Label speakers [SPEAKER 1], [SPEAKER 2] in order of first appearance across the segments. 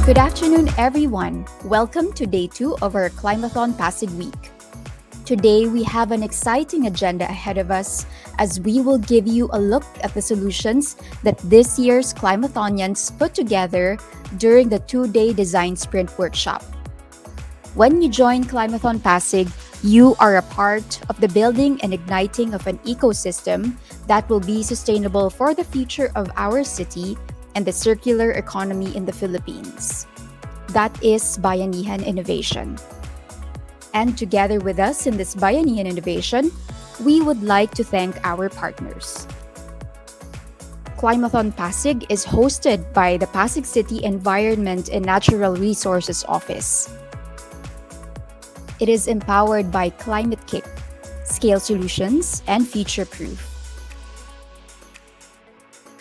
[SPEAKER 1] Good afternoon, everyone. Welcome to day 2 of our Climathon Pasig week. Today, we have an exciting agenda ahead of us as we will give you a look at the solutions that this year's Climathonians put together during the 2-day design sprint workshop. When you join Climathon Pasig, you are a part of the building and igniting of an ecosystem that will be sustainable for the future of our city and the circular economy in the Philippines. That is Bayanihan Innovation. And together with us in this Bayanihan Innovation, we would like to thank our partners. Climathon Pasig is hosted by the Pasig City Environment and Natural Resources Office. It is empowered by Climate Kick, Scale Solutions, and Future Proof.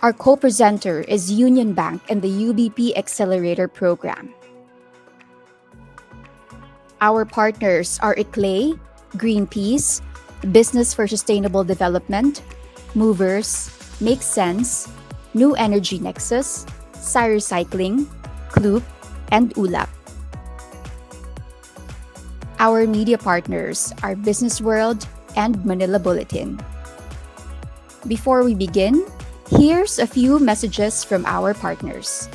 [SPEAKER 1] Our co-presenter is Union Bank and the UBP Accelerator Program. Our partners are ICLAY, Greenpeace, Business for Sustainable Development, Movers, Make Sense, New Energy Nexus, Cyrecycling, Kloop, and ULAP. Our media partners are Business World and Manila Bulletin. Before we begin, here's a few messages from our partners.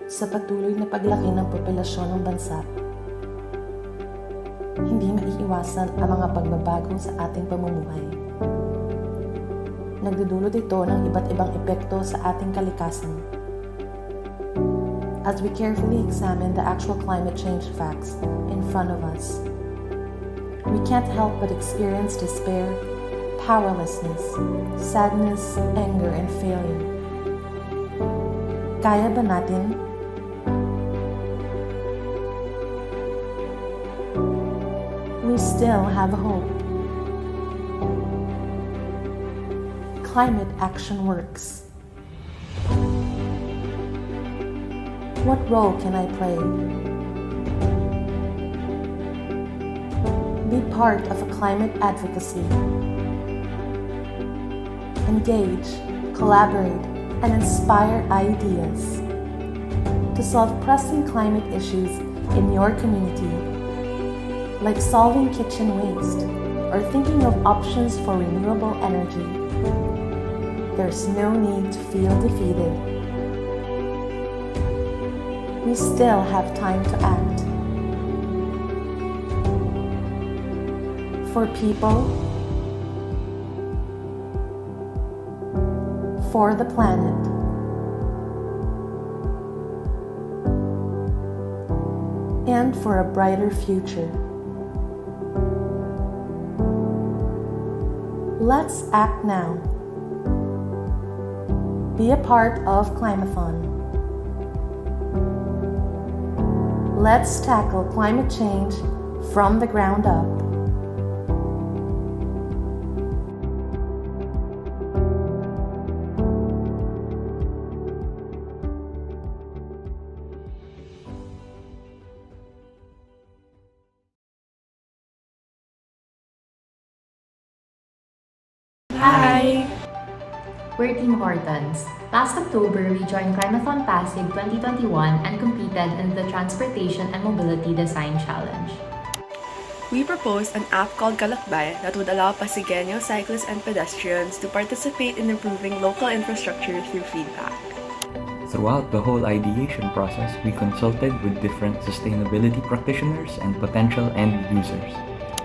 [SPEAKER 2] Sa patuloy na paglaki ng populasyon ng bansa, hindi maiiwasan ang mga pagbabago sa ating pamumuhay. Nagdudulot ito ng iba't ibang epekto sa ating kalikasan. As we carefully examine the actual climate change facts in front of us, we can't help but experience despair, powerlessness, sadness, anger, and failure. Kaya ba natin? We still have hope. Climate action works. What role can I play? Be part of a climate advocacy. Engage, collaborate, and inspire ideas to solve pressing climate issues in your community, like solving kitchen waste or thinking of options for renewable energy. There's no need to feel defeated. We still have time to act. For people, for the planet, and for a brighter future. Let's act now. Be a part of Climathon. Let's tackle climate change from the ground up.
[SPEAKER 3] Hi! We're Team Hortons. Last October, we joined Climathon Pasig 2021 and competed in the Transportation and Mobility Design Challenge.
[SPEAKER 4] We proposed an app called Kalakbay that would allow Pasigueño cyclists and pedestrians to participate in improving local infrastructure through feedback.
[SPEAKER 5] Throughout the whole ideation process, we consulted with different sustainability practitioners and potential end users.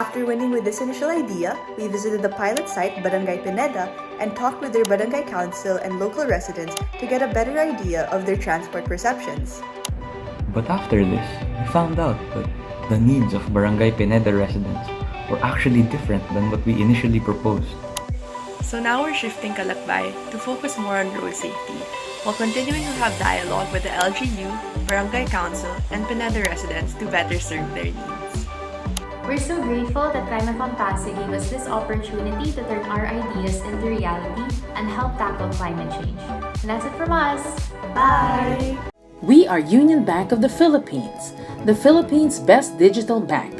[SPEAKER 6] After winning with this initial idea, we visited the pilot site, Barangay Pineda, and talked with their barangay council and local residents to get a better idea of their transport perceptions.
[SPEAKER 5] But after this, we found out that the needs of Barangay Pineda residents were actually different than what we initially proposed.
[SPEAKER 4] So now we're shifting Kalakbay to focus more on road safety, while continuing to have dialogue with the LGU, Barangay Council, and Pineda residents to better serve their needs.
[SPEAKER 3] We're so grateful that Climathon Pasig gave us this opportunity to turn our ideas into reality and help tackle climate change. And that's it from us. Bye!
[SPEAKER 7] We are Union Bank of the Philippines, the Philippines' best digital bank.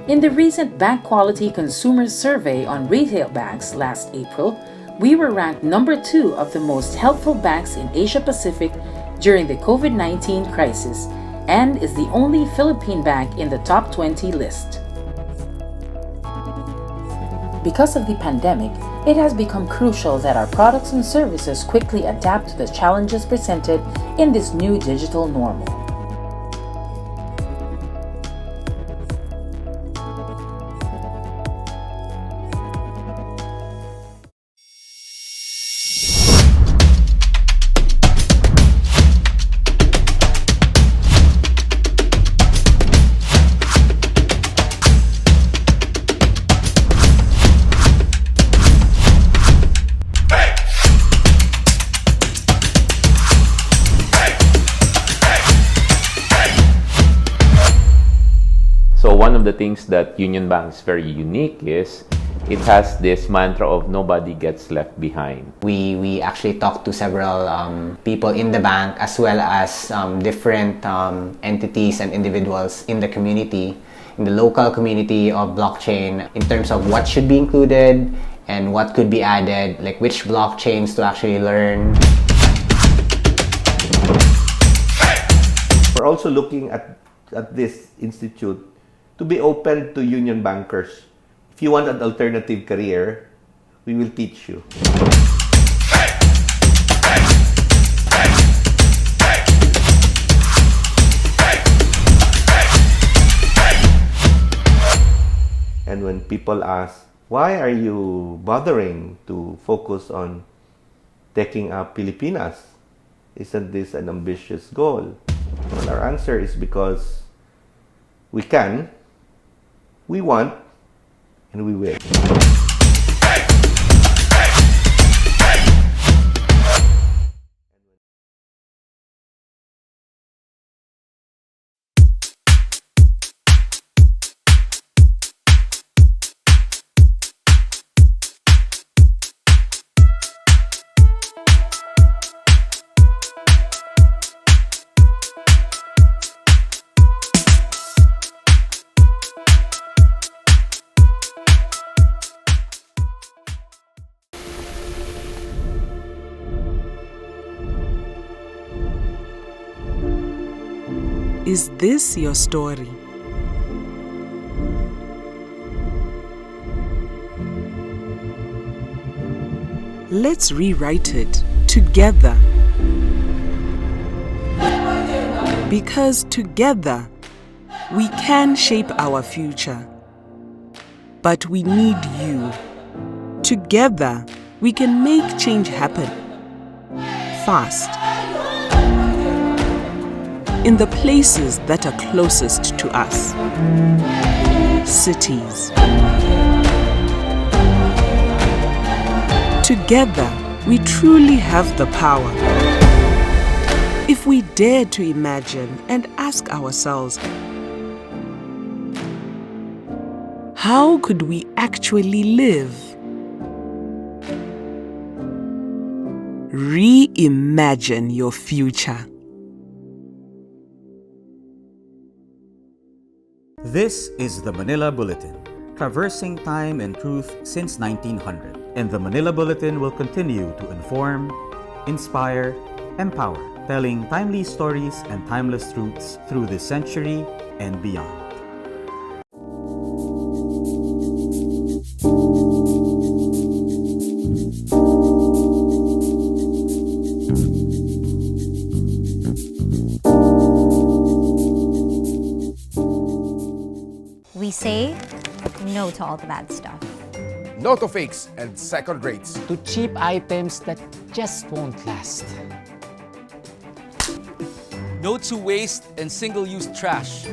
[SPEAKER 7] In the recent Bank Quality Consumer Survey on retail banks last April, we were ranked number 2 of the most helpful banks in Asia Pacific during the COVID-19 crisis and is the only Philippine bank in the top 20 list. Because of the pandemic, it has become crucial that our products and services quickly adapt to the challenges presented in this new digital normal.
[SPEAKER 8] So one of the things that Union Bank is very unique is it has this mantra of nobody gets left behind.
[SPEAKER 9] We actually talked to several people in the bank as well as different entities and individuals in the community, in the local community of blockchain, in terms of what should be included and what could be added, like which blockchains to actually learn.
[SPEAKER 10] We're also looking at this institute to be open to union bankers. If you want an alternative career, we will teach you. And when people ask, why are you bothering to focus on taking up Pilipinas? Isn't this an ambitious goal? Well, our answer is because we can, we want, and we will.
[SPEAKER 11] Is this your story? Let's rewrite it together. Because together, we can shape our future. But we need you. Together, we can make change happen. Fast. In the places that are closest to us. Cities. Together, we truly have the power. If we dare to imagine and ask ourselves, how could we actually live? Reimagine your future.
[SPEAKER 12] This is the Manila Bulletin, traversing time and truth since 1900. And the Manila Bulletin will continue to inform, inspire, empower, telling timely stories and timeless truths through this century and beyond.
[SPEAKER 13] We say no to all the bad stuff.
[SPEAKER 14] No to fakes and second rates.
[SPEAKER 15] To cheap items that just won't last.
[SPEAKER 16] No to waste and single-use trash.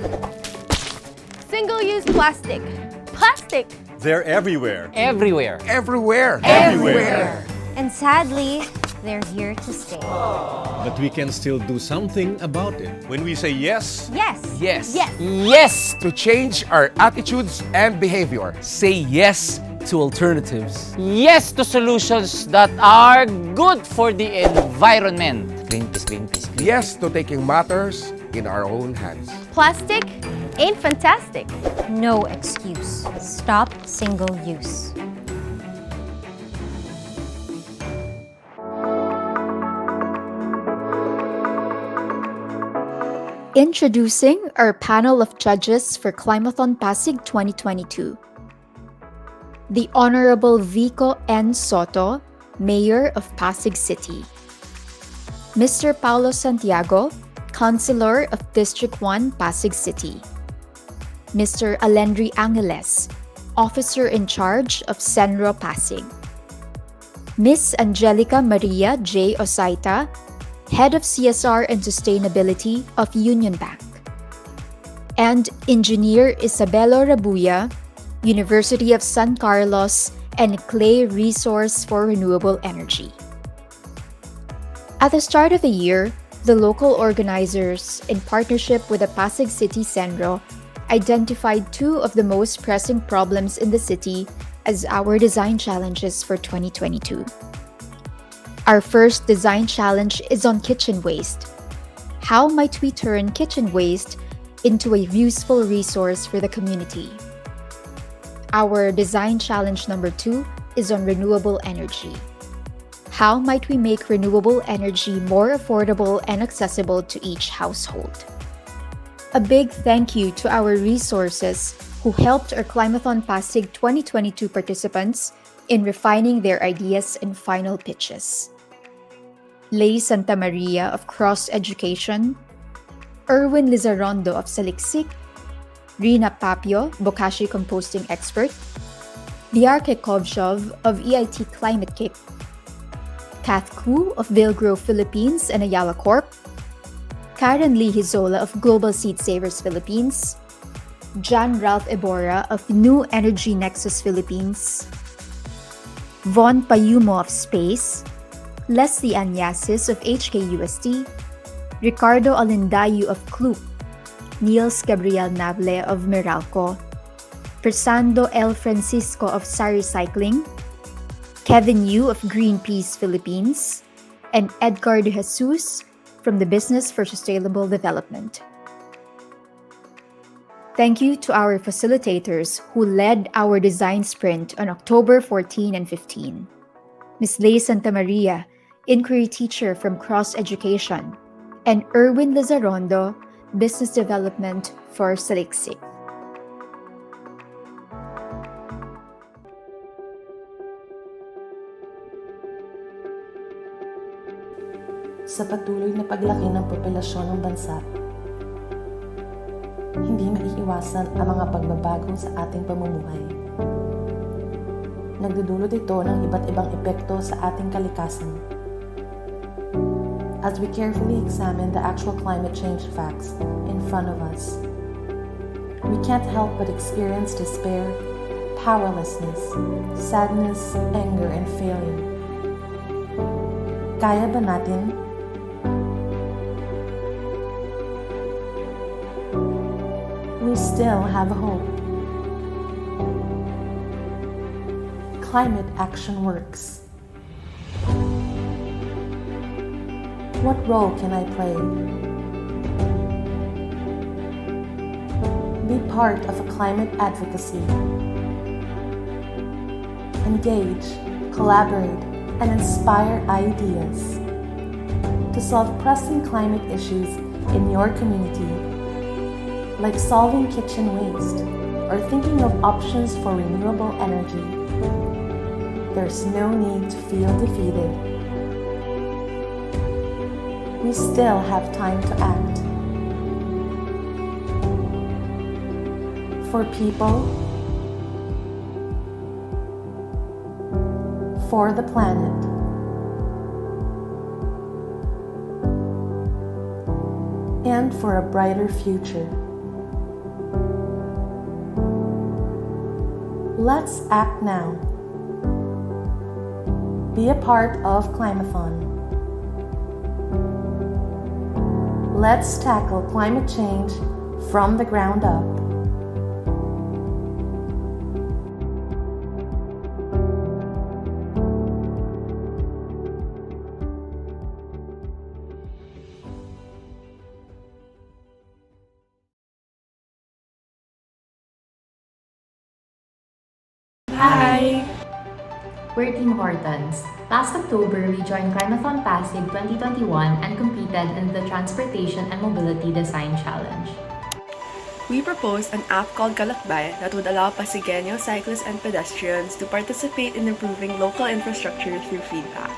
[SPEAKER 17] Single-use plastic. Plastic!
[SPEAKER 18] They're everywhere.
[SPEAKER 15] Everywhere.
[SPEAKER 14] Everywhere.
[SPEAKER 17] Everywhere.
[SPEAKER 13] And sadly, they're here to stay.
[SPEAKER 18] But we can still do something about it. When we say yes.
[SPEAKER 17] Yes.
[SPEAKER 14] Yes.
[SPEAKER 17] Yes.
[SPEAKER 16] Yes!
[SPEAKER 14] To change our attitudes and behavior.
[SPEAKER 16] Say yes to alternatives.
[SPEAKER 15] Yes to solutions that are good for the environment. Green peace, green peace, green
[SPEAKER 14] Yes to taking matters in our own hands.
[SPEAKER 17] Plastic Ain't fantastic?
[SPEAKER 13] No excuse. Stop single use.
[SPEAKER 1] Introducing our panel of judges for Climathon Pasig 2022. The Honorable Vico N. Soto, Mayor of Pasig City. Mr. Paulo Santiago, Councilor of District 1, Pasig City. Mr. Alendri Angeles, Officer in Charge of Senro Pasig. Miss Angelica Maria J. Osaita, Head of CSR and Sustainability of Union Bank. And Engineer Isabelo Rabuya, University of San Carlos and Clay Resource for Renewable Energy. At the start of the year, the local organizers, in partnership with the Pasig City Senro, identified two of the most pressing problems in the city as our design challenges for 2022. Our first design challenge is on kitchen waste. How might we turn kitchen waste into a useful resource for the community? Our design challenge number 2 is on renewable energy. How might we make renewable energy more affordable and accessible to each household? A big thank you to our resources who helped our Climathon Pasig 2022 participants in refining their ideas and final pitches. Lay Santa Maria of Cross Education, Erwin Lizarondo of Saliksik, Rina Papio, Bokashi Composting Expert, Diarke Kovshov of EIT Climate Kit, Kath Ku of Vilgrove Philippines and Ayala Corp, Karen Lee Hizola of Global Seed Savers Philippines, John Ralph Ebora of New Energy Nexus Philippines, Von Payumo of Space, Leslie Anyasis of HKUST, Ricardo Alindayu of Kloop, Niels Gabriel Nable of Meralco, Persando L. Francisco of Sari Cycling, Kevin Yu of Greenpeace Philippines, and Edgar de Jesus from the Business for Sustainable Development. Thank you to our facilitators who led our design sprint on October 14 and 15. Ms. Lay Santa Maria, Inquiry Teacher from Cross Education, and Erwin Lizarondo, Business Development for Saliksik.
[SPEAKER 2] Sa patuloy na paglaki ng populasyon ng bansa, hindi maiiwasan ang mga pagbabago sa ating pamumuhay. Nagdudulot ito ng iba't ibang epekto sa ating kalikasan. As we carefully examine the actual climate change facts in front of us, we can't help but experience despair, powerlessness, sadness, anger, and failure. Kaya ba natin? We still have hope. Climate action works. What role can I play? Be part of a climate advocacy. Engage, collaborate, and inspire ideas to solve pressing climate issues in your community, like solving kitchen waste or thinking of options for renewable energy. There's no need to feel defeated. We still have time to act. For people, for the planet. And for a brighter future. Let's act now. Be a part of Climathon. Let's tackle climate change from the ground up.
[SPEAKER 4] Hi!
[SPEAKER 3] We're Team Hortons. Last October, we joined Climathon Pasig 2021 and competed in the Transportation and Mobility Design Challenge.
[SPEAKER 4] We proposed an app called Kalakbay that would allow Pasigueño cyclists and pedestrians to participate in improving local infrastructure through feedback.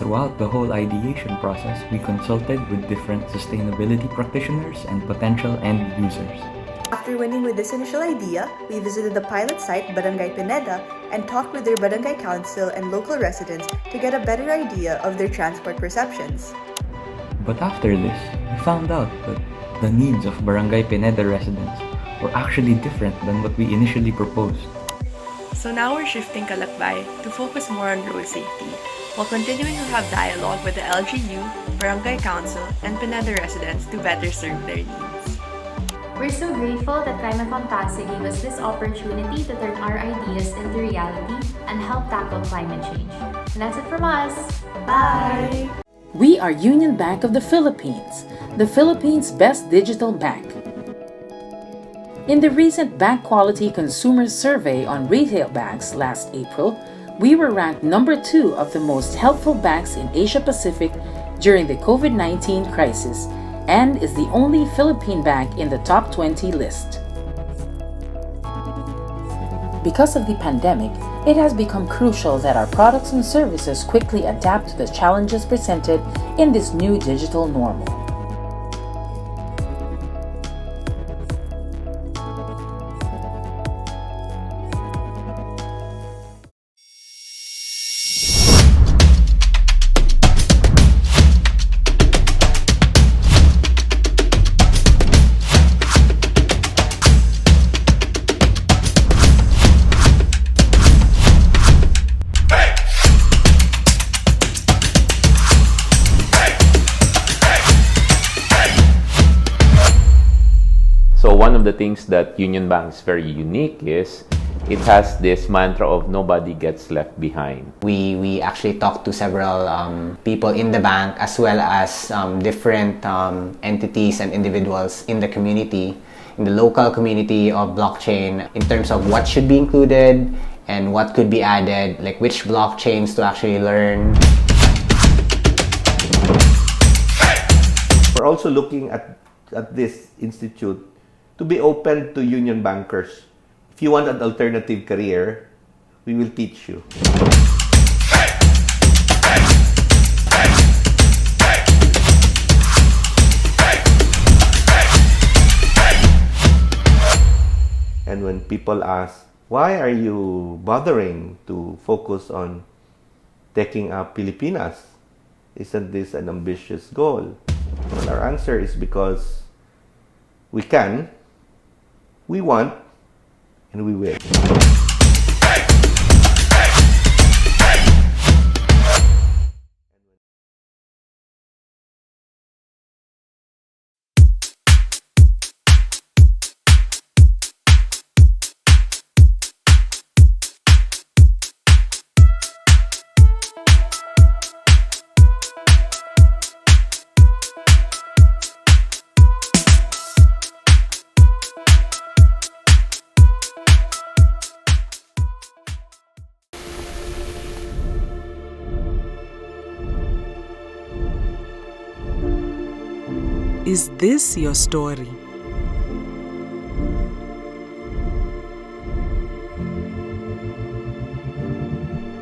[SPEAKER 5] Throughout the whole ideation process, we consulted with different sustainability practitioners and potential end users.
[SPEAKER 6] After winning with this initial idea, we visited the pilot site Barangay Pineda and talked with their barangay council and local residents to get a better idea of their transport perceptions.
[SPEAKER 5] But after this, we found out that the needs of Barangay Pineda residents were actually different than what we initially proposed.
[SPEAKER 4] So now we're shifting Kalakbay to focus more on road safety, while continuing to have dialogue with the LGU, Barangay Council, and Pineda residents to better serve their needs.
[SPEAKER 3] We're so grateful that Climathon Pasig gave us this opportunity to turn our ideas into reality and help tackle climate change. And that's it from us. Bye!
[SPEAKER 7] We are Union Bank of the Philippines best digital bank. In the recent Bank Quality Consumer Survey on retail banks last April, we were ranked number 2 of the most helpful banks in Asia Pacific during the COVID-19 crisis, and is the only Philippine bank in the top 20 list. Because of the pandemic, it has become crucial that our products and services quickly adapt to the challenges presented in this new digital normal.
[SPEAKER 8] So one of the things that Union Bank is very unique is it has this mantra of nobody gets left behind.
[SPEAKER 9] We actually talked to several people in the bank as well as different entities and individuals in the community, in the local community of blockchain, in terms of what should be included and what could be added, like which blockchains to actually learn.
[SPEAKER 10] We're also looking at this institute to be open to union bankers. If you want an alternative career, we will teach you. And when people ask, why are you bothering to focus on taking up Pilipinas? Isn't this an ambitious goal? Well, our answer is because we can, we want, and we will.
[SPEAKER 11] Is this your story?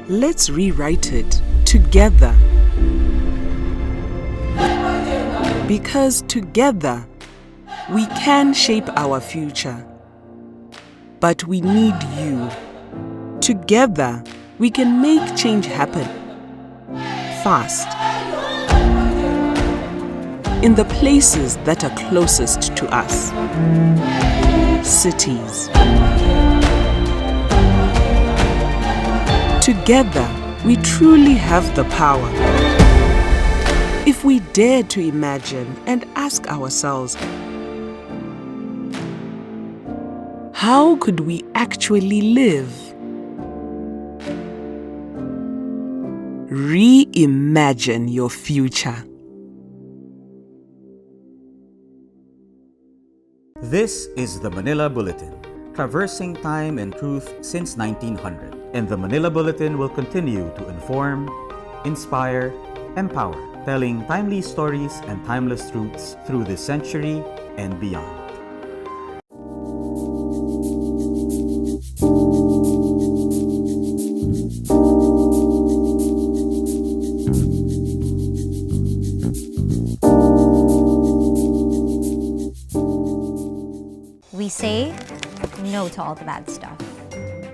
[SPEAKER 11] Let's rewrite it together. Because together, we can shape our future. But we need you. Together, we can make change happen. Fast. In the places that are closest to us. Cities. Together, we truly have the power. If we dare to imagine and ask ourselves, how could we actually live? Reimagine your future.
[SPEAKER 12] This is the Manila Bulletin, traversing time and truth since 1900. And the Manila Bulletin will continue to inform, inspire, empower, telling timely stories and timeless truths through this century and beyond.
[SPEAKER 13] We say no to all the bad stuff.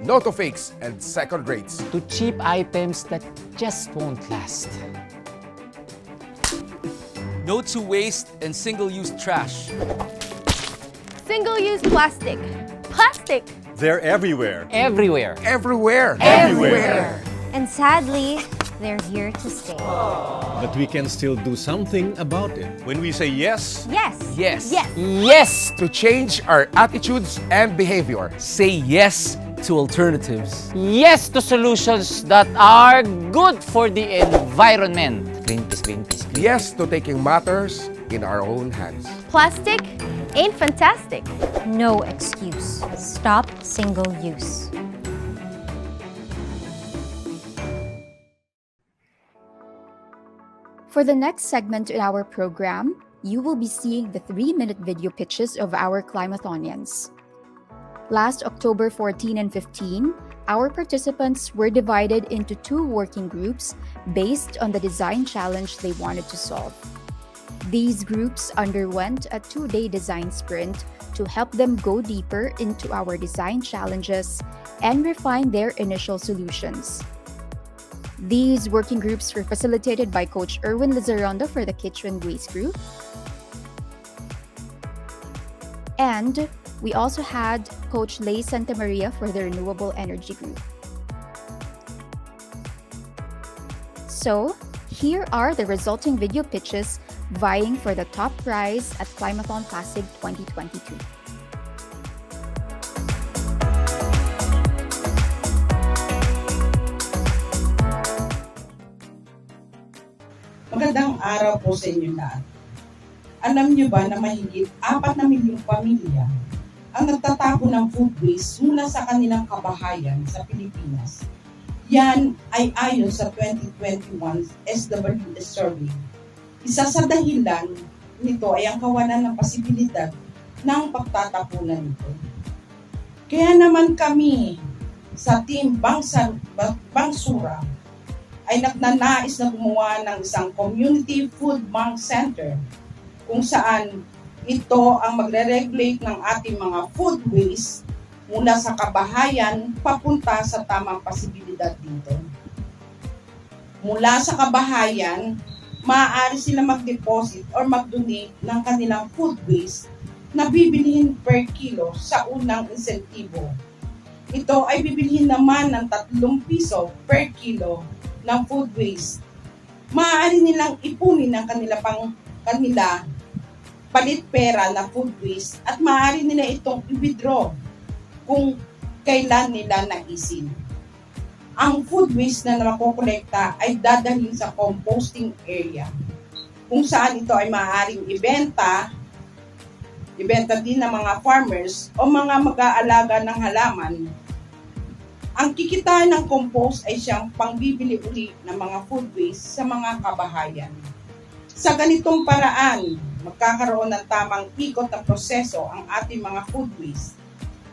[SPEAKER 14] No to fakes and second rates.
[SPEAKER 15] To cheap items that just won't last.
[SPEAKER 16] No to waste and single-use trash.
[SPEAKER 17] Single-use plastic. Plastic!
[SPEAKER 18] They're everywhere.
[SPEAKER 15] Everywhere.
[SPEAKER 14] Everywhere.
[SPEAKER 18] Everywhere.
[SPEAKER 13] And sadly, they're here to stay.
[SPEAKER 18] But we can still do something about it. When we say yes,
[SPEAKER 13] Yes.
[SPEAKER 16] Yes.
[SPEAKER 17] Yes.
[SPEAKER 14] Yes to change our attitudes and behavior.
[SPEAKER 16] Say yes to alternatives.
[SPEAKER 15] Yes to solutions that are good for the environment. Green peace, green peace, green.
[SPEAKER 14] Yes to taking matters in our own hands.
[SPEAKER 17] Plastic ain't fantastic.
[SPEAKER 13] No excuse. Stop single use.
[SPEAKER 1] For the next segment in our program, you will be seeing the 3-minute video pitches of our Climathonians. Last October 14 and 15, our participants were divided into 2 working groups based on the design challenge they wanted to solve. These groups underwent a 2-day design sprint to help them go deeper into our design challenges and refine their initial solutions. These working groups were facilitated by Coach Erwin Lizarondo for the Kitchen Waste Group. And we also had Coach Lay Santamaria for the Renewable Energy Group. So, here are the resulting video pitches vying for the top prize at Climathon Pasig 2022.
[SPEAKER 19] Magandang araw po sa inyo lahat. Alam niyo ba na mahigit 4 na milyong pamilya ang nagtatapon ng food waste mula sa kanilang kabahayan sa Pilipinas? Yan ay ayon sa 2021 SWS survey. Isa sa dahilan nito ay ang kawalan ng posibilidad ng pagtatapunan nito. Kaya naman kami sa Team Basura ay nagnanais na gumawa ng isang Community Food Bank Center kung saan ito ang magre-regulate ng ating mga food waste mula sa kabahayan papunta sa tamang posibilidad dito. Mula sa kabahayan, maaari sila mag-deposit or mag-donate ng kanilang food waste na bibilihin per kilo sa unang insentibo. Ito ay bibilihin naman ng 3 piso per kilo ng food waste. Maaari nilang ipunin ang kanila palit pera na food waste at maaari nila itong i-withdraw kung kailan nila naisin. Ang food waste na makokolekta ay dadalhin sa composting area kung saan ito ay maaaring ibenta din ng mga farmers o mga mag-aalaga ng halaman. Ang kikitain ng compost ay siyang pangbibili uli ng mga food waste sa mga kabahayan. Sa ganitong paraan, magkakaroon ng tamang ikot na proseso ang ating mga food waste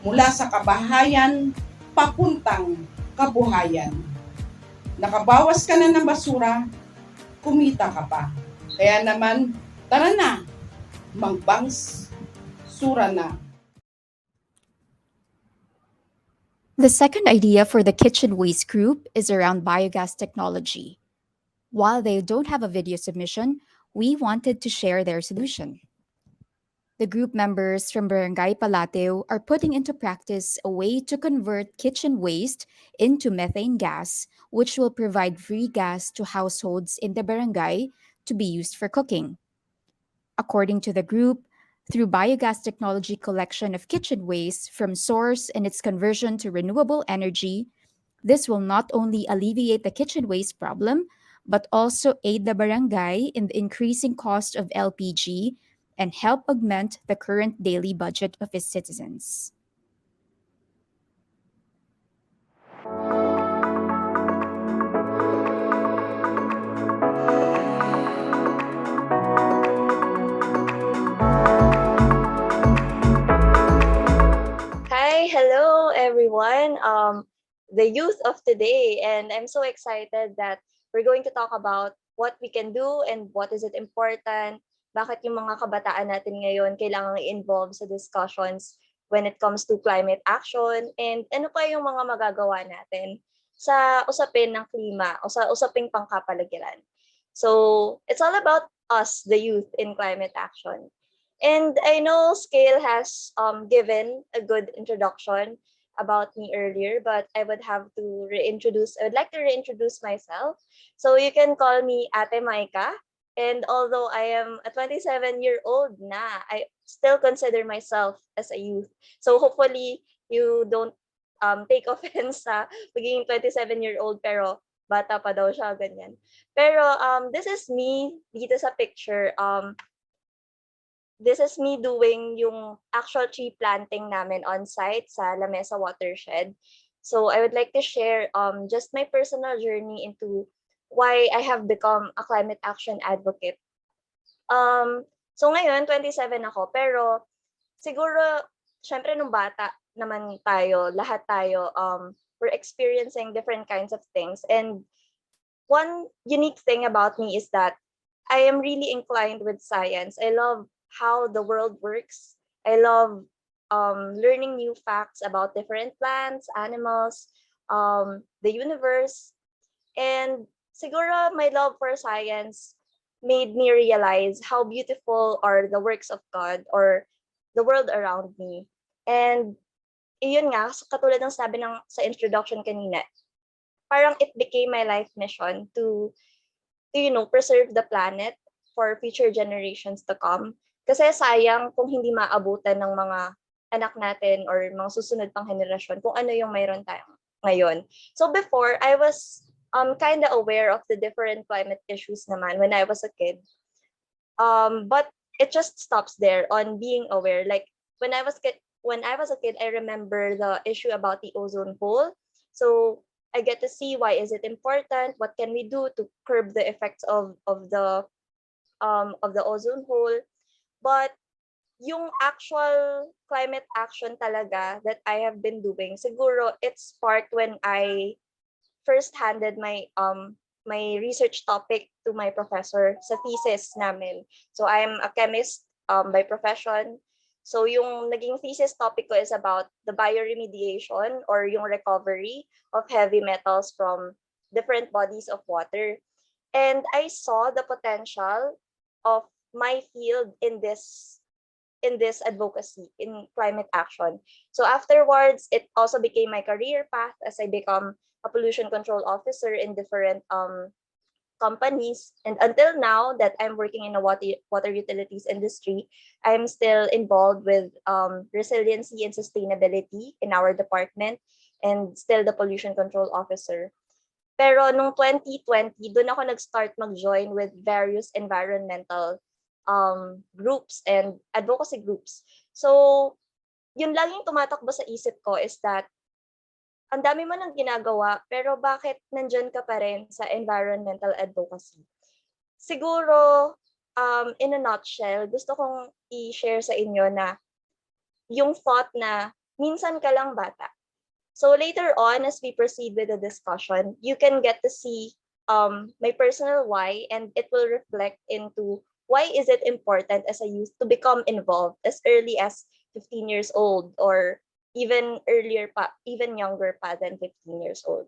[SPEAKER 19] mula sa kabahayan papuntang kabuhayan. Nakabawas ka na ng basura, kumita ka pa. Kaya naman, tara na, magbangsura na.
[SPEAKER 1] The second idea for the Kitchen Waste Group is around Biogas Technology. While they don't have a video submission, we wanted to share their solution. The group members from Barangay Palateo are putting into practice a way to convert kitchen waste into methane gas, which will provide free gas to households in the barangay to be used for cooking. According to the group, through biogas technology collection of kitchen waste from source and its conversion to renewable energy, this will not only alleviate the kitchen waste problem, but also aid the barangay in the increasing cost of LPG and help augment the current daily budget of its citizens.
[SPEAKER 20] hello everyone. The youth of today, and I'm so excited that we're going to talk about what we can do and what is it important. Bakit yung mga kabataan natin ngayon kailangang i-involve sa discussions when it comes to climate action, and ano pa yung mga magagawa natin sa usapin ng klima o sa usaping pangkapaligiran. So it's all about us, the youth, in climate action. And I know Scale has given a good introduction about me earlier, but I would like to reintroduce myself. So you can call me Ate Myka. And although I am a 27-year-old na, I still consider myself as a youth. So hopefully you don't take offense sa pagiging 27-year-old pero bata pa daw siya, ganyan. Pero this is me dito sa picture. This is me doing yung actual tree planting namin on site sa La Mesa watershed. So I would like to share just my personal journey into why I have become a climate action advocate. So ngayon, 27 ako, pero siguro, syempre nung bata naman tayo, lahat tayo, we're experiencing different kinds of things. And one unique thing about me is that I am really inclined with science. I love how the world works. I love learning new facts about different plants, animals, the universe. And siguro my love for science made me realize how beautiful are the works of God or the world around me. And iyon nga, katulad ng sabi sa introduction kanina, parang it became my life mission to preserve the planet for future generations to come. Kasi sayang kung hindi maabutan ng mga anak natin or mga susunod pang henerasyon kung ano yung mayroon tayo ngayon. So before, I was kind of aware of the different climate issues naman when I was a kid. But it just stops there on being aware. Like when I was a kid, I remember the issue about the ozone hole. So I get to see why is it important, what can we do to curb the effects of the ozone hole. But yung actual climate action talaga that I have been doing, siguro it sparked when I first handed my research topic to my professor sa thesis namin. So I'm a chemist by profession. So yung naging thesis topic ko is about the bioremediation or yung recovery of heavy metals from different bodies of water. And I saw the potential of my field in this advocacy in climate action. So afterwards, it also became my career path as I become a pollution control officer in different companies. And until now that I'm working in a water utilities industry, I'm still involved with resiliency and sustainability in our department and still the pollution control officer. Pero nung 2020, doon ako nag-start mag-join with various environmental groups and advocacy groups. So, yun laging tumatakbo sa isip ko is that ang dami mo nang ginagawa, pero bakit nandyan ka pa rin sa environmental advocacy? Siguro, in a nutshell, gusto kong i-share sa inyo na yung thought na minsan ka lang bata. So later on, as we proceed with the discussion, you can get to see my personal why, and it will reflect into why is it important as a youth to become involved as early as 15 years old or even earlier pa, even younger pa than 15 years old.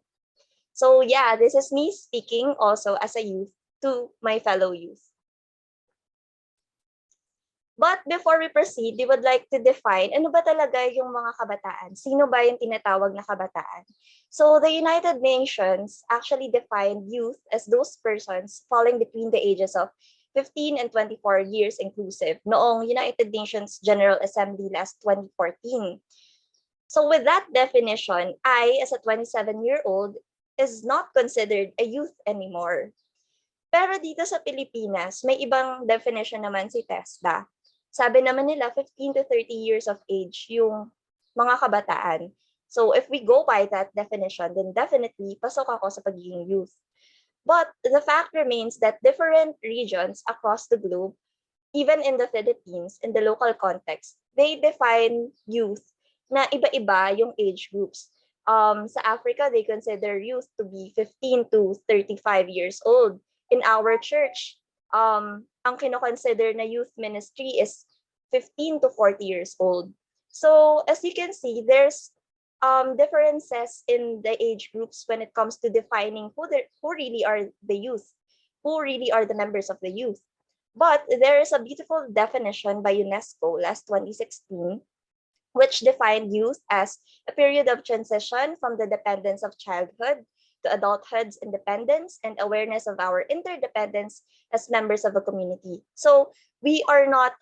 [SPEAKER 20] So yeah, this is me speaking also as a youth to my fellow youth. But before we proceed, we would like to define ano ba talaga yung mga kabataan? Sino ba yung tinatawag na kabataan? So the United Nations actually defined youth as those persons falling between the ages of 15 and 24 years inclusive noong United Nations General Assembly last 2014. So with that definition, I, as a 27-year-old, is not considered a youth anymore. Pero dito sa Pilipinas, may ibang definition naman si TESDA. Sabi naman nila 15 to 30 years of age yung mga kabataan. So if we go by that definition, then definitely pasok ako sa pagiging youth. But the fact remains that different regions across the globe, even in the Philippines, in the local context, they define youth na iba-iba yung age groups. Sa Africa, they consider youth to be 15 to 35 years old. In our church, ang kino-consider na youth ministry is 15 to 40 years old. So as you can see, there's differences in the age groups when it comes to defining who really are the youth, who really are the members of the youth. But there is a beautiful definition by UNESCO last 2016, which defined youth as a period of transition from the dependence of childhood to adulthood's independence and awareness of our interdependence as members of a community. So we are not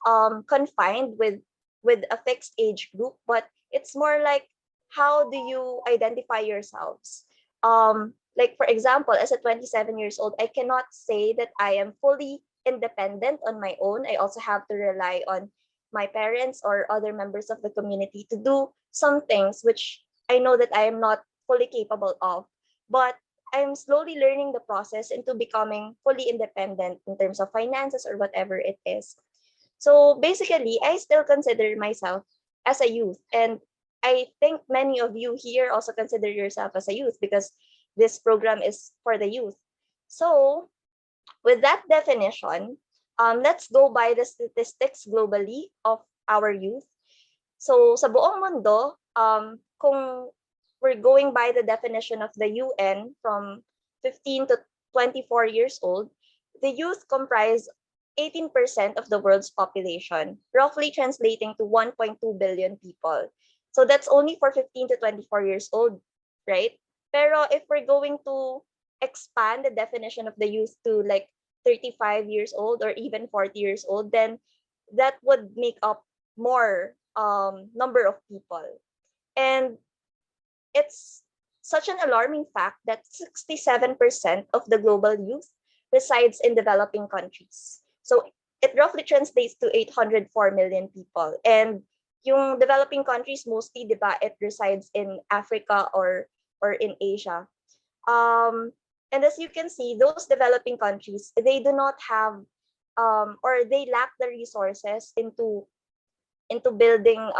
[SPEAKER 20] confined with a fixed age group, but it's more like, how do you identify yourselves? Like for example, as a 27 years old, I cannot say that I am fully independent on my own. I also have to rely on my parents or other members of the community to do some things which I know that I am not fully capable of. But I'm slowly learning the process into becoming fully independent in terms of finances or whatever it is. So basically, I still consider myself as a youth. And I think many of you here also consider yourself as a youth because this program is for the youth. So with that definition, let's go by the statistics globally of our youth. So sa buong mundo, kung we're going by the definition of the UN from 15 to 24 years old, the youth comprise 18% of the world's population, roughly translating to 1.2 billion people. So that's only for 15 to 24 years old, right? Pero if we're going to expand the definition of the youth to like 35 years old or even 40 years old, then that would make up more number of people. And it's such an alarming fact that 67% of the global youth resides in developing countries. So it roughly translates to 804 million people. And yung developing countries, mostly, di ba, it resides in Africa or in Asia. And as you can see, those developing countries, they do not have or they lack the resources into building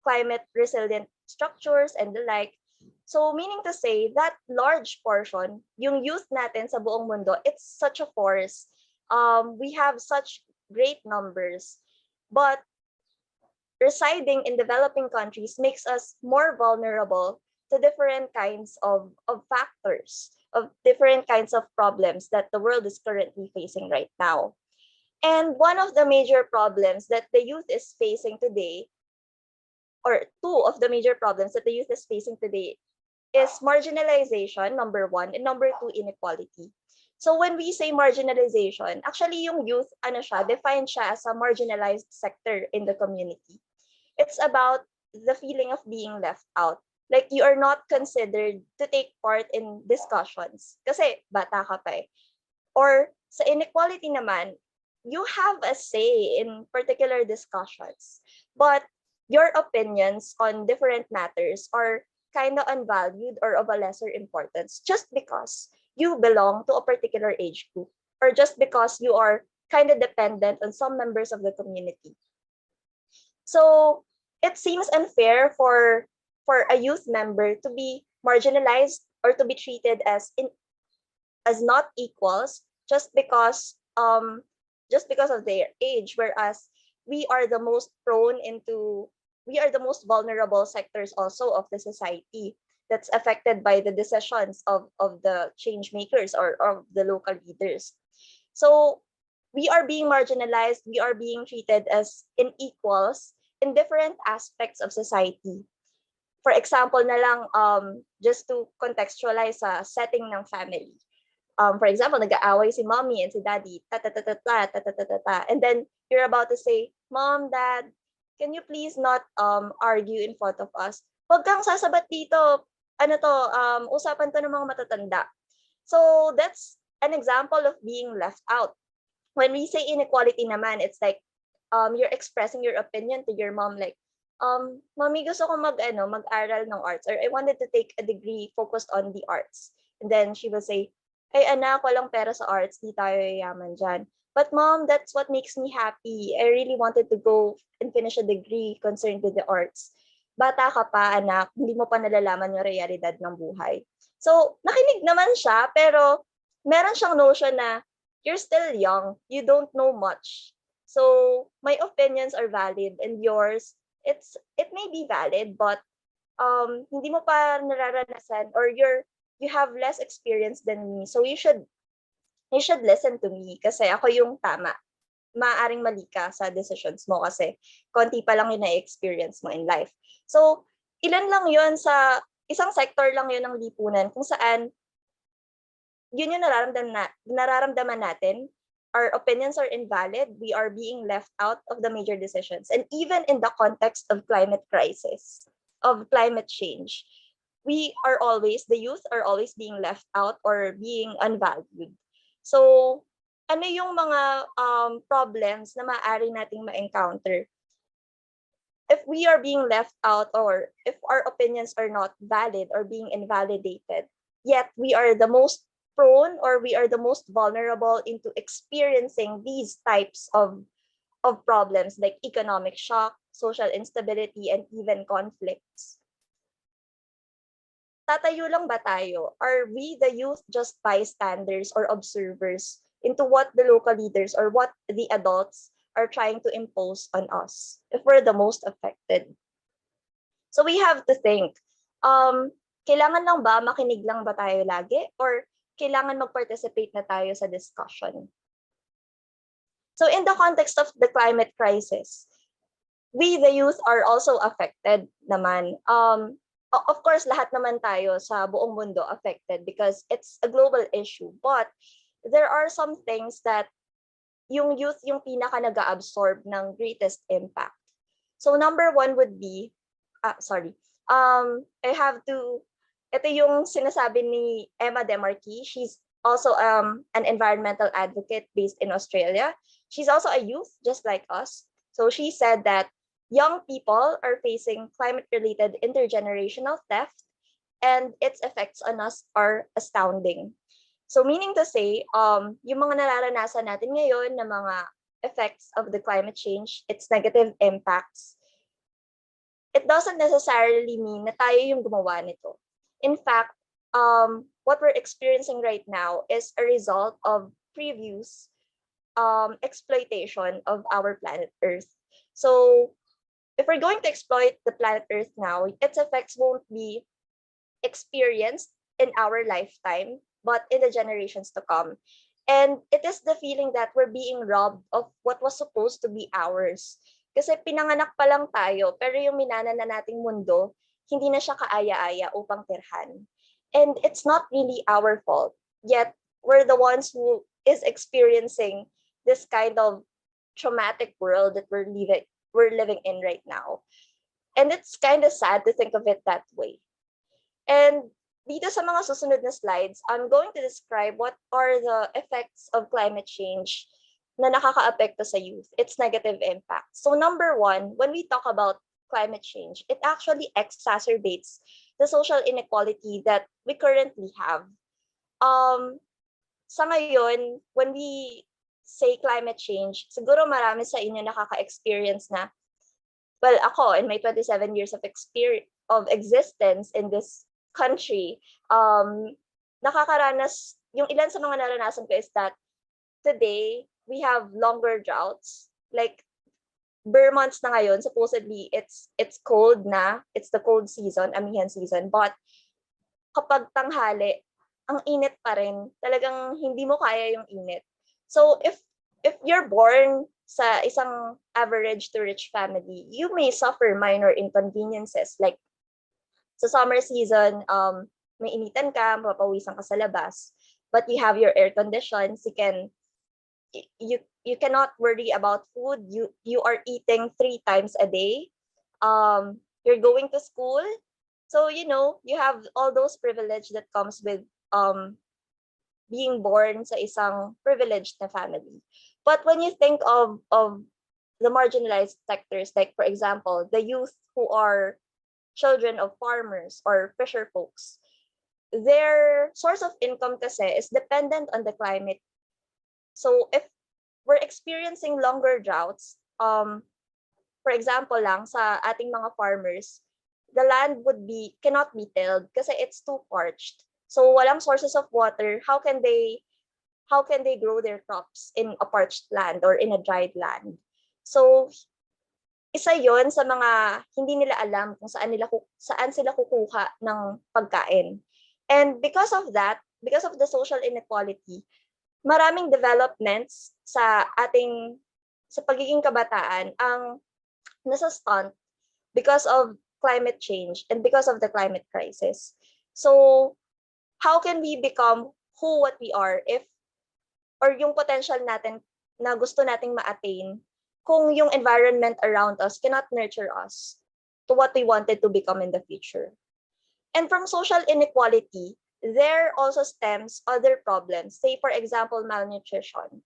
[SPEAKER 20] climate resilient structures and the like. So meaning to say that large portion, yung youth natin sa buong mundo, it's such a force. We have such great numbers, but residing in developing countries makes us more vulnerable to different kinds of factors, of different kinds of problems that the world is currently facing right now. And one of the major problems that the youth is facing today, or two of the major problems that the youth is facing today, is marginalization, number one, and number two, inequality. So when we say marginalization, actually yung youth, defined siya as a marginalized sector in the community. It's about the feeling of being left out. Like you are not considered to take part in discussions kasi bata ka pa eh. Or sa inequality naman, you have a say in particular discussions, but your opinions on different matters are kind of unvalued or of a lesser importance just because you belong to a particular age group or just because you are kind of dependent on some members of the community. So it seems unfair for a youth member to be marginalized or to be treated as not equals just because of their age, whereas we are the most vulnerable sectors also of the society that's affected by the decisions of the change makers or of the local leaders. So we are being marginalized, we are being treated as unequals in different aspects of society. For example na lang, just to contextualize sa setting ng family. For example, nag-aaway si mommy and si daddy, ta-ta-ta-ta-ta, and then you're about to say, Mom, Dad, can you please not argue in front of us? Huwag kang sasabat dito. Usapan to ng mga matatanda. So that's an example of being left out. When we say inequality naman, it's like you're expressing your opinion to your mom, like, Mommy, gusto ko mag-aral ng arts, or I wanted to take a degree focused on the arts. And then she will say, ay anak, walang pera sa arts, di tayo yayaman dyan. But Mom, that's what makes me happy. I really wanted to go and finish a degree concerned with the arts. bata ka pa, anak, hindi mo pa nalalaman yung realidad ng buhay. So, nakinig naman siya, pero meron siyang notion na you're still young, you don't know much. So, my opinions are valid and yours, it may be valid, but hindi mo pa nararanasan or you have less experience than me. So, you should listen to me kasi ako yung tama. Maaaring mali ka sa decisions mo kasi konti pa lang yung na-experience mo in life. So, ilan lang yun sa, isang sector lang yun ng lipunan kung saan yun yung nararamdaman natin. Our opinions are invalid. We are being left out of the major decisions. And even in the context of climate crisis, of climate change, the youth are always being left out or being unvalued. So, ano yung mga problems na maaari nating ma-encounter if we are being left out or if our opinions are not valid or being invalidated, yet we are the most prone or we are the most vulnerable into experiencing these types of problems like economic shock, social instability, and even conflicts. Tatayo lang ba tayo? Are we, the youth, just bystanders or observers into what the local leaders or what the adults are trying to impose on us if we're the most affected? So we have to think, kailangan lang ba, makinig lang ba tayo lagi? Or kailangan mag-participate na tayo sa discussion? So in the context of the climate crisis, we, the youth, are also affected naman. Of course, lahat naman tayo sa buong mundo affected because it's a global issue. But there are some things that yung youth yung pinaka nag-absorb ng greatest impact. So number one would be, ito yung sinasabi ni Emma Demarquis. She's also an environmental advocate based in Australia. She's also a youth, just like us. So she said that young people are facing climate-related intergenerational theft, and its effects on us are astounding. So meaning to say, yung mga nararanasan natin ngayon na mga effects of the climate change, its negative impacts, it doesn't necessarily mean na tayo yung gumawa nito. In fact, what we're experiencing right now is a result of previous exploitation of our planet Earth. So if we're going to exploit the planet Earth now, its effects won't be experienced in our lifetime, but in the generations to come. And it is the feeling that we're being robbed of what was supposed to be ours. Kasi pinanganak pa lang tayo, pero yung minana na nating mundo, hindi na siya kaaya-aya upang tirhan. And it's not really our fault. Yet, we're the ones who is experiencing this kind of traumatic world that we're living in right now. And it's kind of sad to think of it that way. And dito sa mga susunod na slides, I'm going to describe what are the effects of climate change na nakakaapekto sa youth, its negative impact. So number one, when we talk about climate change, it actually exacerbates the social inequality that we currently have. Sa ngayon, when we say climate change, siguro marami sa inyo nakaka-experience na, well, ako in my 27 years of existence in this country, nakakaranas, yung ilan sa mga naranasan ko is that today, we have longer droughts. Like, bare months na ngayon, supposedly, it's cold na, it's the cold season, amihan season, but kapag tanghali, ang init pa rin, talagang hindi mo kaya yung init. So, if you're born sa isang average to rich family, you may suffer minor inconveniences like sa summer season, may initan ka, mapapawisan ka sa labas, but you have your air conditions, you cannot worry about food, you are eating 3 times a day, you're going to school, so you have all those privilege that comes with being born sa isang privileged na family. But when you think of the marginalized sectors, like for example, the youth who are children of farmers or fisher folks, their source of income kasi is dependent on the climate. So if we're experiencing longer droughts, for example lang sa ating mga farmers, the land cannot be tilled kasi it's too parched. So walang sources of water. How can they grow their crops in a parched land or in a dried land? So isa 'yon sa mga hindi nila alam kung saan sila kukuha ng pagkain. And because of that, because of the social inequality, maraming developments sa pagiging kabataan ang nasa-stunt because of climate change and because of the climate crisis. So, how can we become what we are or yung potential natin na gusto nating ma-attain kung yung environment around us cannot nurture us to what we wanted to become in the future? And from social inequality, there also stems other problems. Say, for example, malnutrition.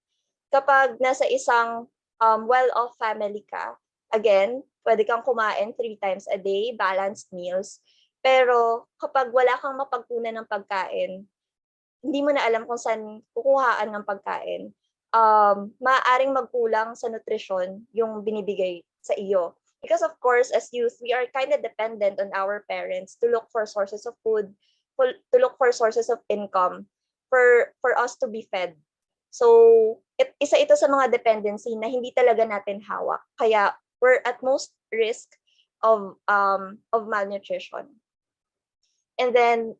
[SPEAKER 20] Kapag nasa isang well-off family ka, again, pwede kang kumain 3 times a day, balanced meals. Pero kapag wala kang mapagkunan ng pagkain, hindi mo na alam kung saan kukuhaan ng pagkain. Maaaring magkulang sa nutrisyon yung binibigay sa iyo. Because of course, as youth, we are kind of dependent on our parents to look for sources of food, to look for sources of income for us to be fed. So, isa ito sa mga dependency na hindi talaga natin hawak. Kaya we're at most risk of malnutrition. And then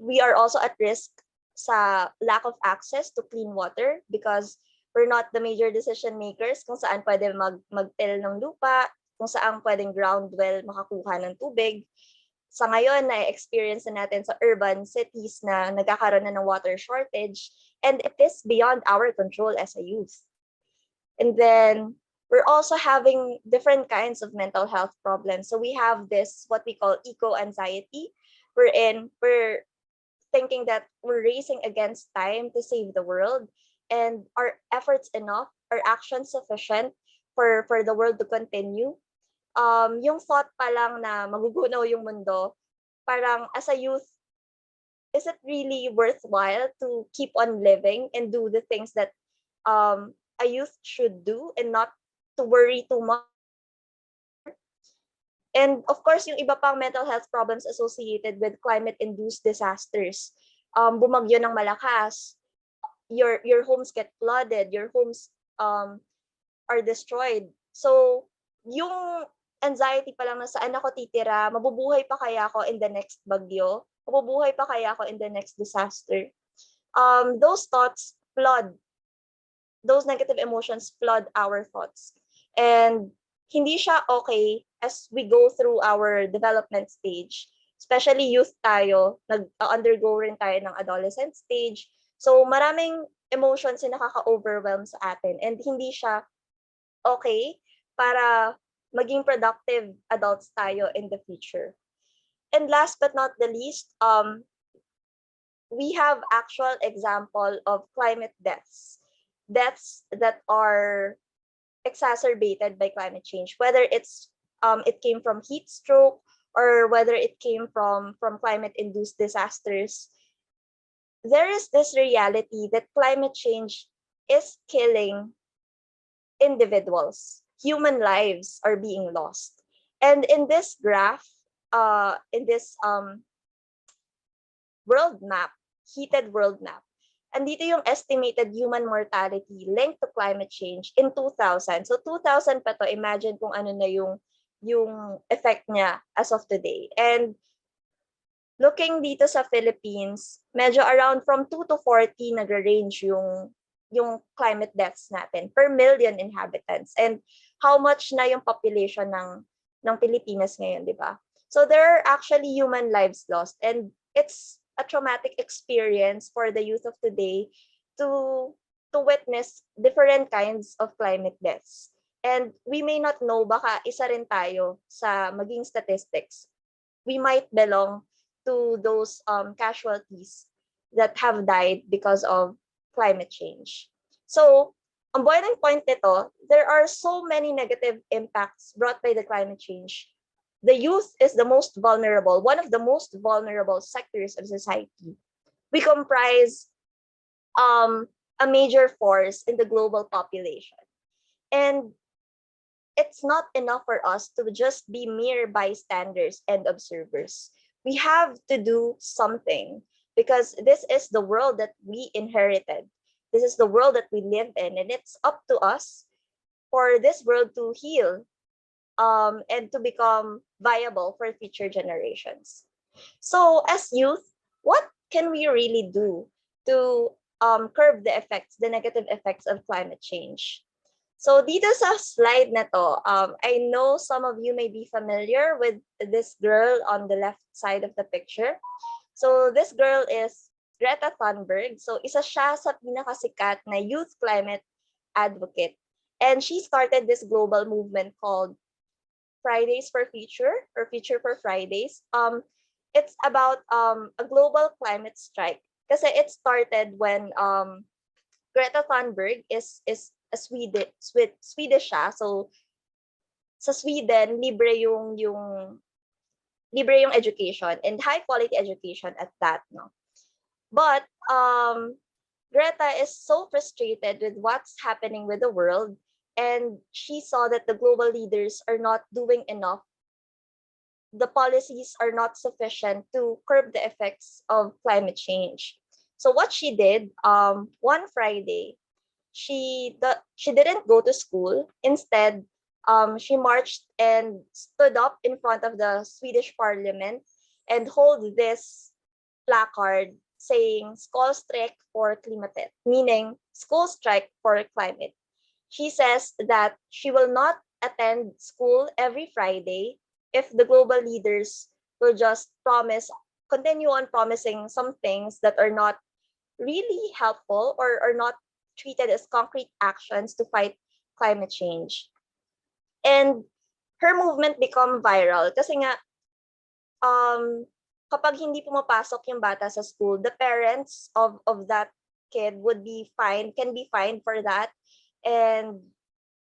[SPEAKER 20] we are also at risk sa lack of access to clean water because we're not the major decision makers kung saan pwede mag-till ng lupa, kung saan pwedeng ground well makakuha ng tubig. Sa ngayon, na-experience na natin sa urban cities na nagkakaroon na ng water shortage, and it is beyond our control as a youth. And then, we're also having different kinds of mental health problems. So we have this, what we call eco-anxiety, wherein we're thinking that we're racing against time to save the world, and are efforts enough, are actions sufficient for the world to continue? Yung thought pa lang na magugunaw yung mundo, parang as a youth, is it really worthwhile to keep on living and do the things that a youth should do and not to worry too much? And of course, yung iba pang mental health problems associated with climate-induced disasters. Bumagyo ng malakas, your homes get flooded, your homes are destroyed. So, yung anxiety pa lang na saan ako titira, mabubuhay pa kaya ako in the next bagyo, mabubuhay pa kaya ako in the next disaster. Those thoughts flood, those negative emotions flood our thoughts. And hindi siya okay as we go through our development stage. Especially youth tayo, nag-undergo rin tayo ng adolescent stage. So maraming emotions yung nakaka-overwhelm sa atin, and hindi siya okay para maging productive adults tayo in the future. And last but not the least, we have actual example of climate deaths that are exacerbated by climate change, whether it came from heat stroke or whether it came from climate-induced disasters. There is this reality that climate change is killing individuals. Human lives are being lost. And in this graph, in this world map, heated world map, andito yung estimated human mortality linked to climate change in 2000. So 2000 pa to, imagine kung ano na yung effect niya as of today. And looking dito sa Philippines, medyo around from 2 to 40 nag-range yung climate deaths natin per million inhabitants. And how much na yung population ng Pilipinas ngayon, di ba? So there are actually human lives lost, and it's a traumatic experience for the youth of today to witness different kinds of climate deaths. And we may not know, baka isa rin tayo sa maging statistics. We might belong to those casualties that have died because of climate change. So, ang boiling point nito, there are so many negative impacts brought by the climate change. The youth is the most vulnerable, one of the most vulnerable sectors of society. We comprise a major force in the global population. And it's not enough for us to just be mere bystanders and observers. We have to do something because this is the world that we inherited. This is the world that we live in, and it's up to us for this world to heal and to become viable for future generations. So, as youth, what can we really do to curb the effects, the negative effects of climate change? So dito sa slide na to, I know some of you may be familiar with this girl on the left side of the picture. So this girl is Greta Thunberg. So isa siya sa pinakasikat na youth climate advocate. And she started this global movement called Fridays for Future or Future for Fridays. It's about a global climate strike. Kasi it started when Greta Thunberg is a Swedish siya. So sa Sweden libre yung education and high quality education at that, no. But Greta is so frustrated with what's happening with the world, and she saw that the global leaders are not doing enough. The policies are not sufficient to curb the effects of climate change. So what she did, one Friday, she didn't go to school. Instead, she marched and stood up in front of the Swedish Parliament and hold this placard saying "Skolstrejk for klimatet," meaning school strike for climate. She says that she will not attend school every Friday if the global leaders will just continue on promising some things that are not really helpful or are not treated as concrete actions to fight climate change. And her movement become viral kasi nga kapag hindi pumapasok yung bata sa school, the parents of that kid can be fined for that, and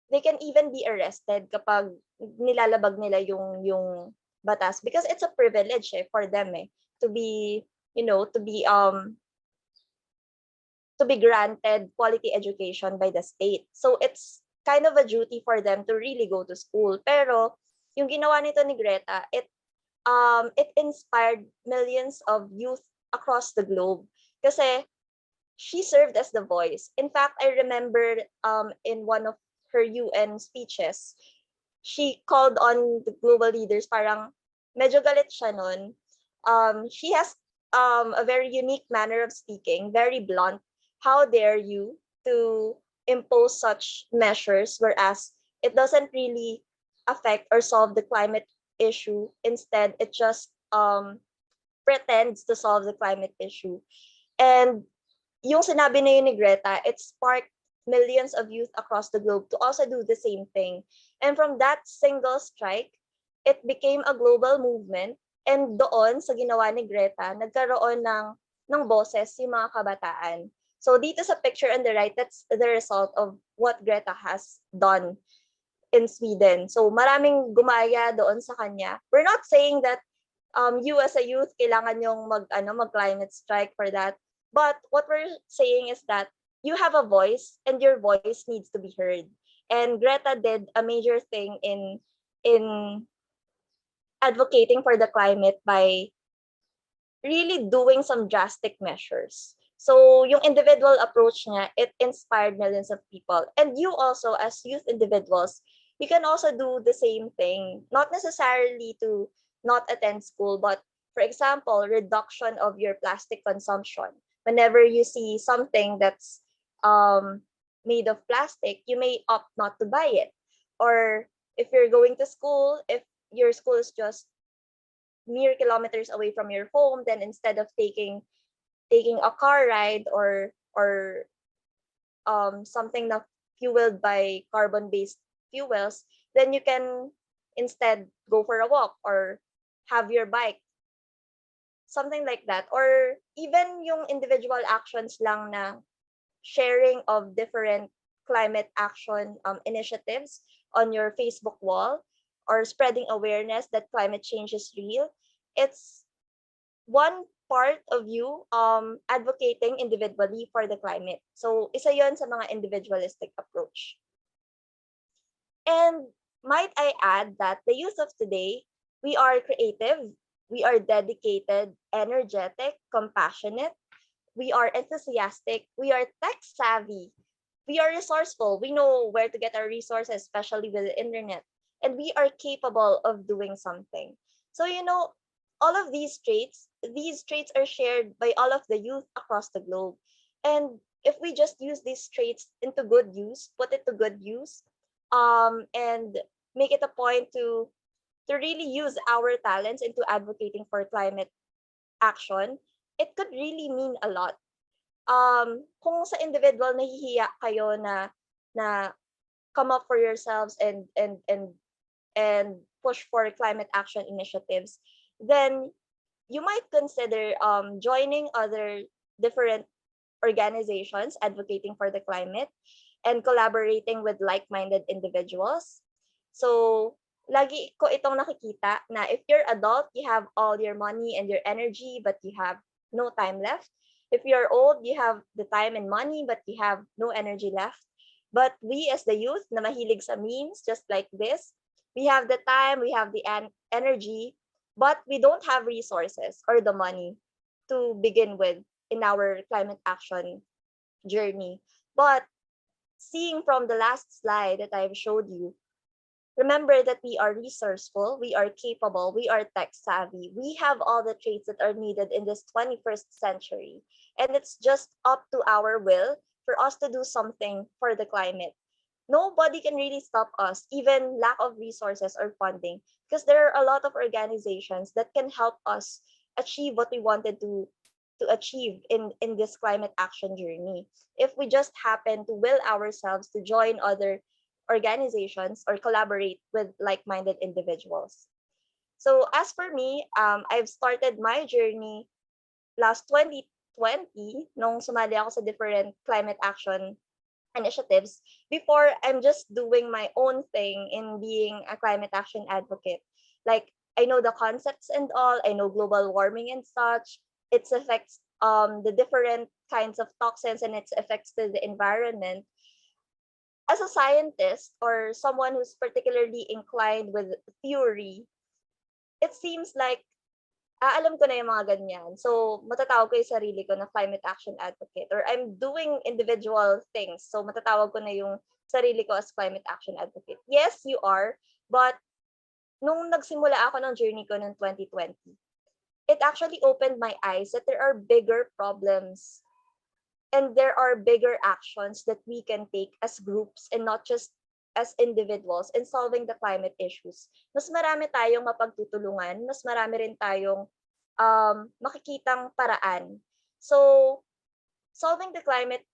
[SPEAKER 20] they can even be arrested kapag nilalabag nila yung batas because it's a privilege for them to be to be granted quality education by the state. So it's kind of a duty for them to really go to school. Pero yung ginawa nito ni Greta, it inspired millions of youth across the globe kasi she served as the voice. In fact, I remember in one of her UN speeches, she called on the global leaders, parang medyo galit siya nun. She has a very unique manner of speaking, very blunt. How dare you to impose such measures, whereas it doesn't really affect or solve the climate issue. Instead, it just pretends to solve the climate issue. And yung sinabi na yun ni Greta, it sparked millions of youth across the globe to also do the same thing. And from that single strike, it became a global movement. And doon, sa ginawa ni Greta, nagkaroon ng boses yung mga kabataan. So dito sa picture on the right, that's the result of what Greta has done in Sweden. So maraming gumaya doon sa kanya. We're not saying that you as a youth kailangan yung mag-climate strike for that. But what we're saying is that you have a voice and your voice needs to be heard. And Greta did a major thing in advocating for the climate by really doing some drastic measures. So yung individual approach niya, it inspired millions of people. And you also, as youth individuals, you can also do the same thing. Not necessarily to not attend school, but for example, reduction of your plastic consumption. Whenever you see something that's made of plastic, you may opt not to buy it. Or if you're going to school, if your school is just mere kilometers away from your home, then instead of taking a car ride or something not fueled by carbon-based fuels, then you can instead go for a walk or have your bike, something like that. Or even yung individual actions lang na sharing of different climate action initiatives on your Facebook wall or spreading awareness that climate change is real. It's one part of you advocating individually for the climate. So isa yon sa mga individualistic approach. And might I add that the youth of today, we are creative, we are dedicated, energetic, compassionate, we are enthusiastic, we are tech savvy, we are resourceful, we know where to get our resources, especially with the internet, and we are capable of doing something. So, all of these traits are shared by all of the youth across the globe. And if we just use these traits into good use, put it to good use, and make it a point to really use our talents into advocating for climate action, it could really mean a lot. Kung sa individual nahihiya kayo na come up for yourselves and push for climate action initiatives, then you might consider joining other different organizations advocating for the climate and collaborating with like-minded individuals. So, lagi ko itong nakikita na if you're adult, you have all your money and your energy, but you have no time left. If you're old, you have the time and money, but you have no energy left. But we as the youth na mahilig sa memes, just like this, we have the time, we have the energy, but we don't have resources or the money to begin with in our climate action journey. But seeing from the last slide that I've showed you, remember that we are resourceful, we are capable, we are tech savvy. We have all the traits that are needed in this 21st century. And it's just up to our will for us to do something for the climate. Nobody can really stop us, even lack of resources or funding, because there are a lot of organizations that can help us achieve what we wanted to achieve in this climate action journey. If we just happen to will ourselves to join other organizations or collaborate with like-minded individuals. So as for me, I've started my journey last 2020 nung sumali ako sa different climate action initiatives. Before, I'm just doing my own thing in being a climate action advocate. Like, I know the concepts and all, I know global warming and such, its effects, the different kinds of toxins and its effects to the environment. As a scientist or someone who's particularly inclined with theory, it seems like alam ko na yung mga ganyan. So, matatawag ko yung sarili ko na climate action advocate, or I'm doing individual things. So, matatawag ko na yung sarili ko as climate action advocate. Yes, you are. But, nung nagsimula ako ng journey ko ng 2020, it actually opened my eyes that there are bigger problems and there are bigger actions that we can take as groups and not just as individuals in solving the climate issues. Mas marami tayong mapagtutulungan, mas marami rin tayong makikitang paraan. So, solving the climate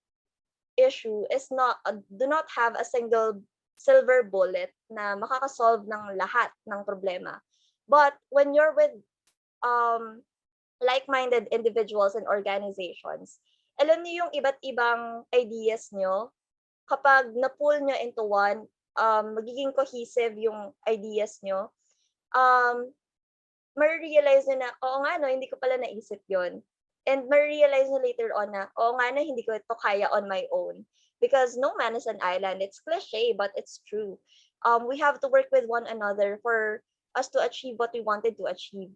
[SPEAKER 20] issue is do not have a single silver bullet na makakasolve ng lahat ng problema. But when you're with like-minded individuals and organizations, alam niyo yung iba't ibang ideas nyo, kapag na-pull nyo into one, magiging cohesive yung ideas nyo, ma-realize nyo na, oo nga no, hindi ko pala naisip yon. And ma-realize nyo later on na, oo nga na, hindi ko ito kaya on my own. Because no man is an island. It's cliche, but it's true. We have to work with one another for us to achieve what we wanted to achieve.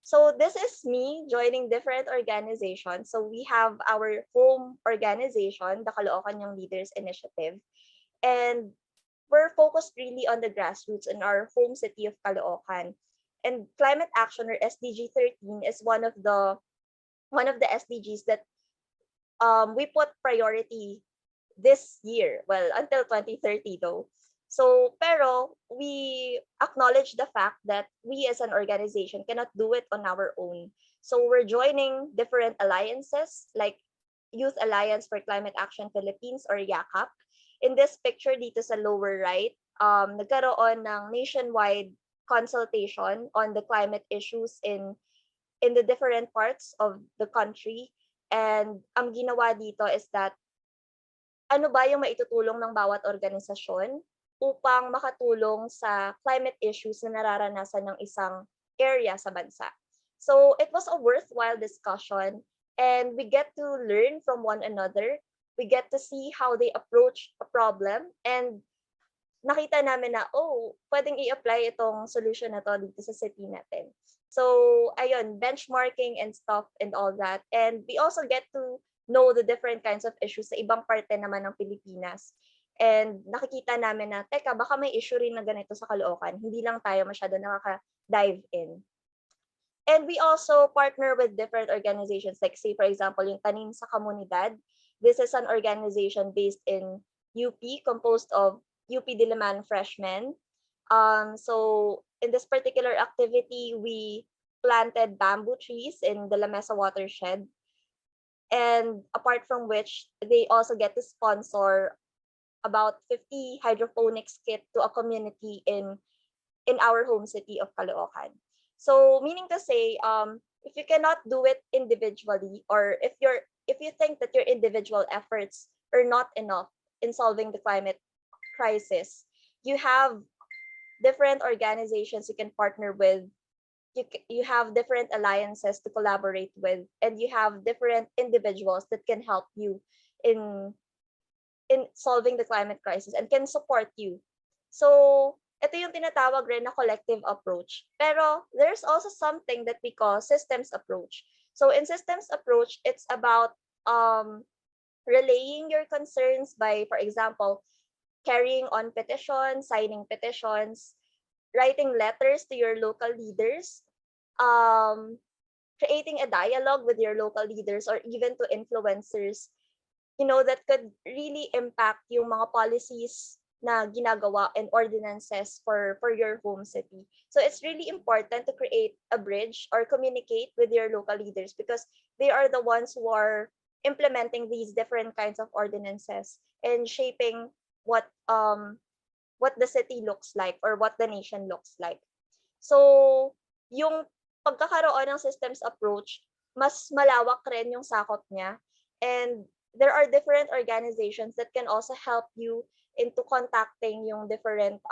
[SPEAKER 20] So this is me joining different organizations. So we have our home organization, the Caloocan Young Leaders Initiative. And we're focused really on the grassroots in our home city of Caloocan. And climate action, or SDG 13, is one of the SDGs that we put priority this year. Well, until 2030 though. So, pero we acknowledge the fact that we as an organization cannot do it on our own. So we're joining different alliances like Youth Alliance for Climate Action Philippines, or YACAP. In this picture dito sa lower right, nagkaroon ng nationwide consultation on the climate issues in the different parts of the country. And ang ginawa dito is that ano ba yung maitutulong ng bawat organisasyon upang makatulong sa climate issues na nararanasan ng isang area sa bansa. So it was a worthwhile discussion, and we get to learn from one another. We get to see how they approach a problem, and nakita namin na, oh, pwedeng i-apply itong solution na to dito sa city natin. So, ayun, benchmarking and stuff and all that. And we also get to know the different kinds of issues sa ibang parte naman ng Pilipinas. And nakikita namin na, teka, baka may issue rin na ganito sa Caloocan. Hindi lang tayo masyado nakaka-dive in. And we also partner with different organizations, like say, for example, yung Tanim sa Komunidad. This is an organization based in UP, composed of UP Diliman freshmen. So in this particular activity, we planted bamboo trees in the La Mesa watershed. And apart from which, they also get to sponsor about 50 hydroponics kit to a community in our home city of Caloocan. So meaning to say, if you cannot do it individually, or if you think that your individual efforts are not enough in solving the climate crisis, you have different organizations you can partner with. You have different alliances to collaborate with, and you have different individuals that can help you in solving the climate crisis and can support you. So ito yung tinatawag rin na collective approach. Pero there's also something that we call systems approach. So in systems approach, it's about relaying your concerns by, for example, carrying on petitions, signing petitions, writing letters to your local leaders, creating a dialogue with your local leaders or even to influencers, that could really impact yung mga policies na ginagawa and ordinances for your home city. So it's really important to create a bridge or communicate with your local leaders, because they are the ones who are implementing these different kinds of ordinances and shaping what the city looks like or what the nation looks like. So yung pagkakaroon ng systems approach, mas malawak rin yung sakop niya, and there are different organizations that can also help you into contacting yung different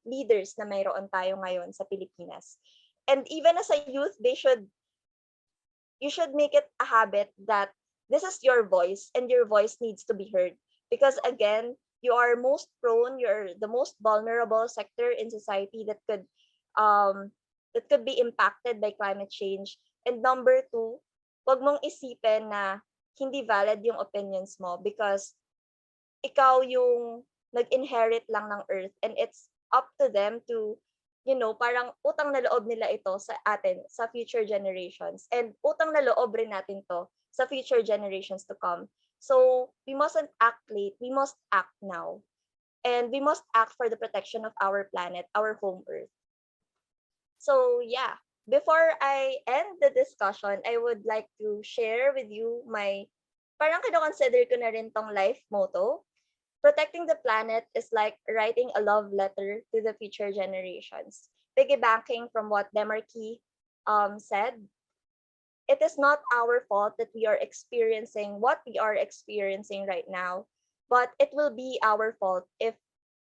[SPEAKER 20] leaders na mayroon tayo ngayon sa Pilipinas. And even as a youth, you should make it a habit that this is your voice and your voice needs to be heard. Because again, you are most prone, you're the most vulnerable sector in society that could be impacted by climate change. And number two, wag mong isipin na hindi valid yung opinions mo, because ikaw yung nag-inherit lang ng earth, and it's up to them to, parang utang na loob nila ito sa atin, sa future generations, and utang na loob rin natin to sa future generations to come. So we mustn't act late, we must act now, and we must act for the protection of our planet, our home earth. So yeah, before I end the discussion, I would like to share with you parang kino-consider ko na rin tong life motto. Protecting the planet is like writing a love letter to the future generations. Piggybacking from what Demarquis said, it is not our fault that we are experiencing what we are experiencing right now, but it will be our fault if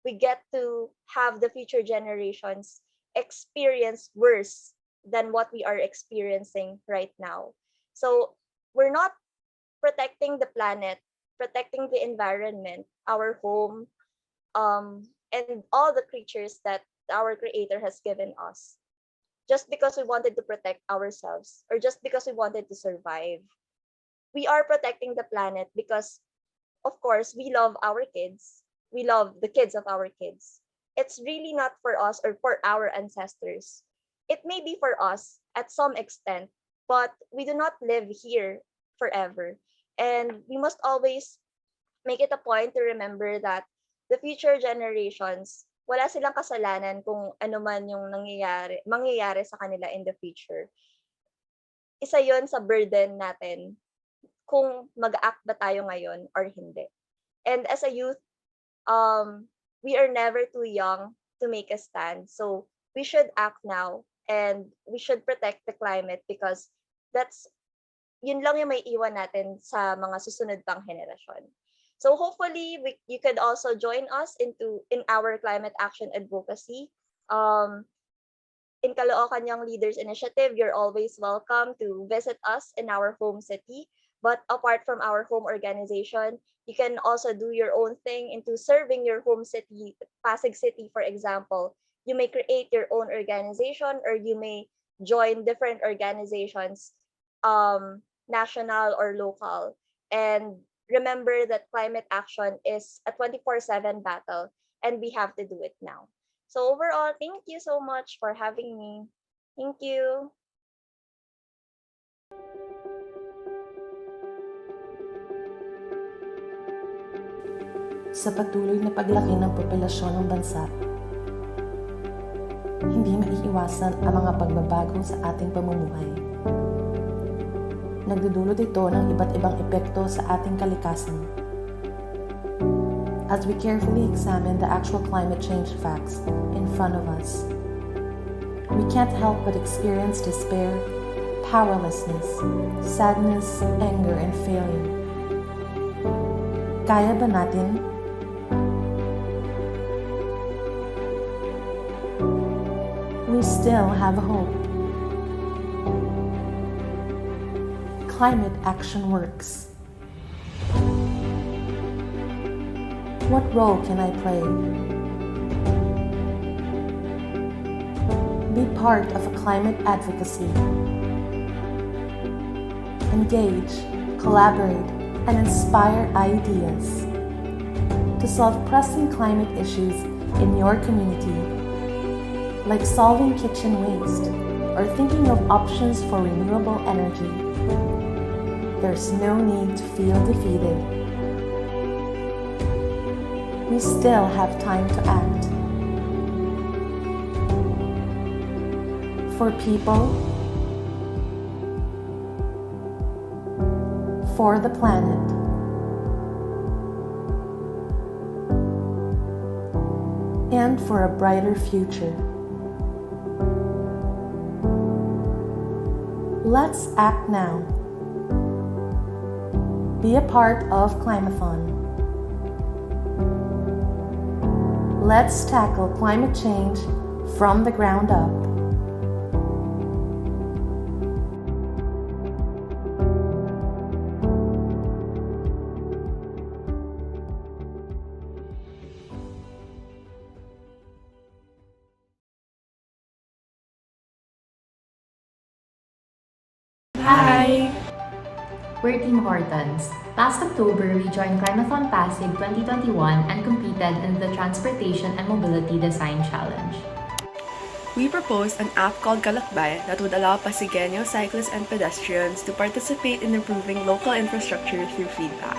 [SPEAKER 20] we get to have the future generations experience worse than what we are experiencing right now. So we're not protecting the planet, protecting the environment, our home, and all the creatures that our Creator has given us, just because we wanted to protect ourselves or just because we wanted to survive. We are protecting the planet because, of course, we love our kids. We love the kids of our kids. It's really not for us or for our ancestors. It may be for us at some extent, but we do not live here forever. And we must always make it a point to remember that the future generations, wala silang kasalanan kung ano man yung mangyayari sa kanila in the future. Isa yon sa burden natin kung mag-act ba tayo ngayon or hindi. And as a youth, we are never too young to make a stand. So we should act now, and we should protect the climate, because yun lang yung may iwan natin sa mga susunod pang henerasyon. So hopefully you could also join us in our climate action advocacy. In Caloocan Young Leaders Initiative, you're always welcome to visit us in our home city. But apart from our home organization, you can also do your own thing into serving your home city, Pasig City, for example. You may create your own organization, or you may join different organizations, national or local. And remember that climate action is a 24/7 battle, and we have to do it now. So overall, thank you so much for having me. Thank you.
[SPEAKER 2] Sa patuloy na paglaki ng populasyon ng bansa, hindi maiiwasan ang mga pagbabago sa ating pamumuhay. Nagdudulot ito ng iba't ibang epekto sa ating kalikasan. As we carefully examine the actual climate change facts in front of us, we can't help but experience despair, powerlessness, sadness, anger, and failure. Kaya ba natin? We still have hope. Climate action works. What role can I play? Be part of a climate advocacy. Engage, collaborate, and inspire ideas to solve pressing climate issues in your community, like solving kitchen waste or thinking of options for renewable energy. There's no need to feel defeated. We still have time to act. For people, for the planet. And for a brighter future. Let's act now. Be a part of Climathon. Let's tackle climate change from the ground up.
[SPEAKER 3] Hi! We're Team Hortons. Last October, we joined Climathon Pasig 2021 and competed in the Transportation and Mobility Design Challenge.
[SPEAKER 4] We proposed an app called Kalakbay that would allow Pasigueño cyclists and pedestrians to participate in improving local infrastructure through feedback.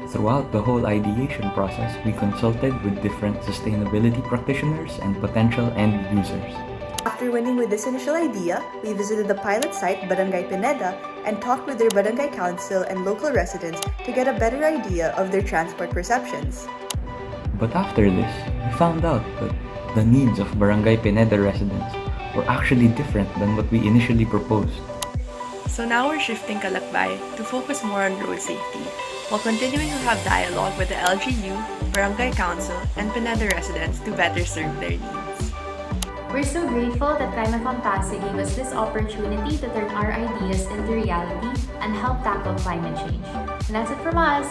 [SPEAKER 5] Throughout the whole ideation process, we consulted with different sustainability practitioners and potential end users.
[SPEAKER 6] After winning with this initial idea, we visited the pilot site Barangay Pineda and talked with their barangay council and local residents to get a better idea of their transport perceptions.
[SPEAKER 5] But after this, we found out that the needs of Barangay Pineda residents were actually different than what we initially proposed.
[SPEAKER 4] So now we're shifting Kalakbay to focus more on road safety, while continuing to have dialogue with the LGU, Barangay Council, and Pineda residents to better serve their needs.
[SPEAKER 3] We're so grateful that Climathon Pasig gave us this opportunity to turn our ideas into reality and help tackle climate change. And that's it from us.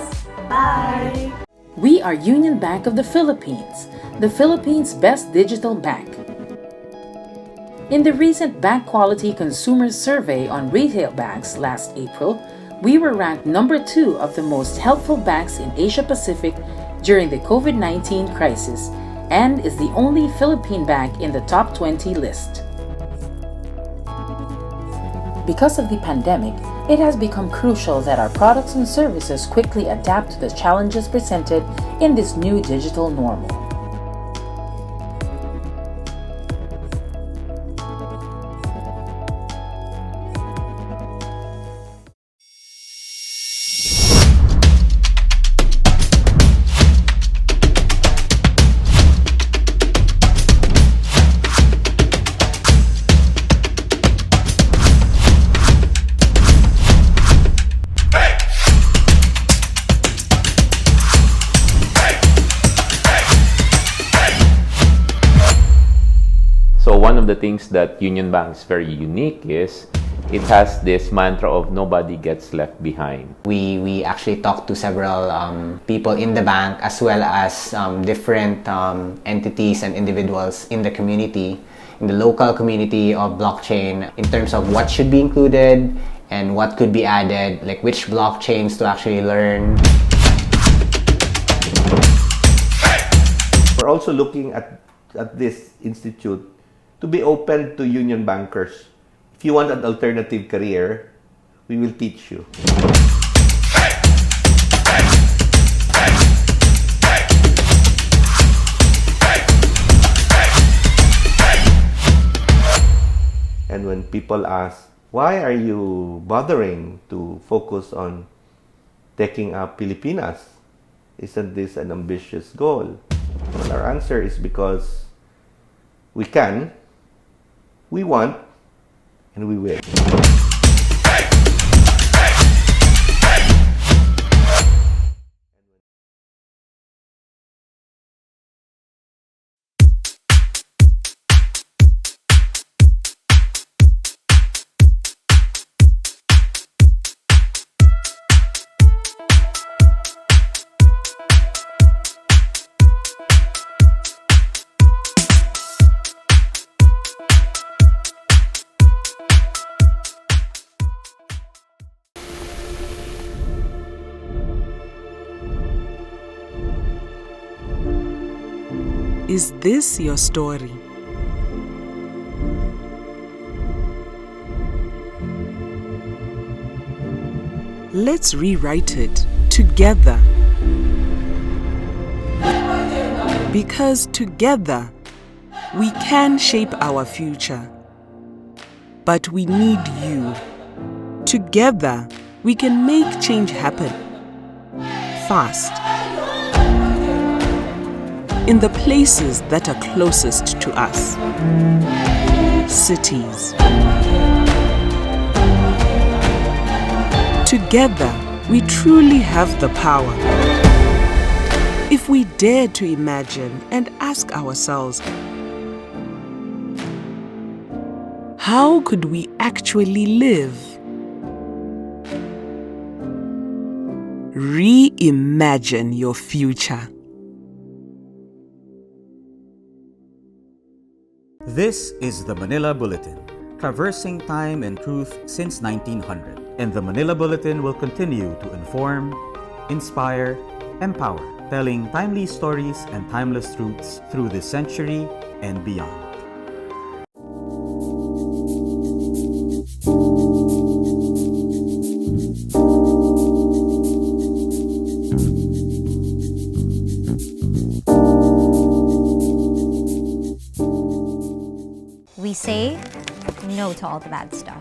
[SPEAKER 3] Bye!
[SPEAKER 7] We are Union Bank of the Philippines, the Philippines' best digital bank. In the recent Bank Quality Consumers Survey on retail banks last April, we were ranked number 2 of the most helpful banks in Asia Pacific during the COVID-19 crisis, and is the only Philippine bank in the top 20 list. Because of the pandemic, it has become crucial that our products and services quickly adapt to the challenges presented in this new digital normal.
[SPEAKER 8] So one of the things that Union Bank is very unique is it has this mantra of nobody gets left behind.
[SPEAKER 9] We actually talked to several people in the bank as well as different entities and individuals in the community, in the local community of blockchain, in terms of what should be included and what could be added, like which blockchains to actually learn.
[SPEAKER 10] We're also looking at this institute to be open to union bankers. If you want an alternative career, we will teach you. And when people ask, why are you bothering to focus on taking up Pilipinas? Isn't this an ambitious goal? Well, our answer is because we can, we want, and we will.
[SPEAKER 11] Is this your story? Let's rewrite it together. Because together, we can shape our future. But we need you. Together, we can make change happen. Fast. In the places that are closest to us. Cities. Together, we truly have the power. If we dare to imagine and ask ourselves, how could we actually live? Reimagine your future.
[SPEAKER 12] This is the Manila Bulletin, traversing time and truth since 1900. And the Manila Bulletin will continue to inform, inspire, empower, telling timely stories and timeless truths through this century and beyond.
[SPEAKER 13] We say no to all the bad stuff.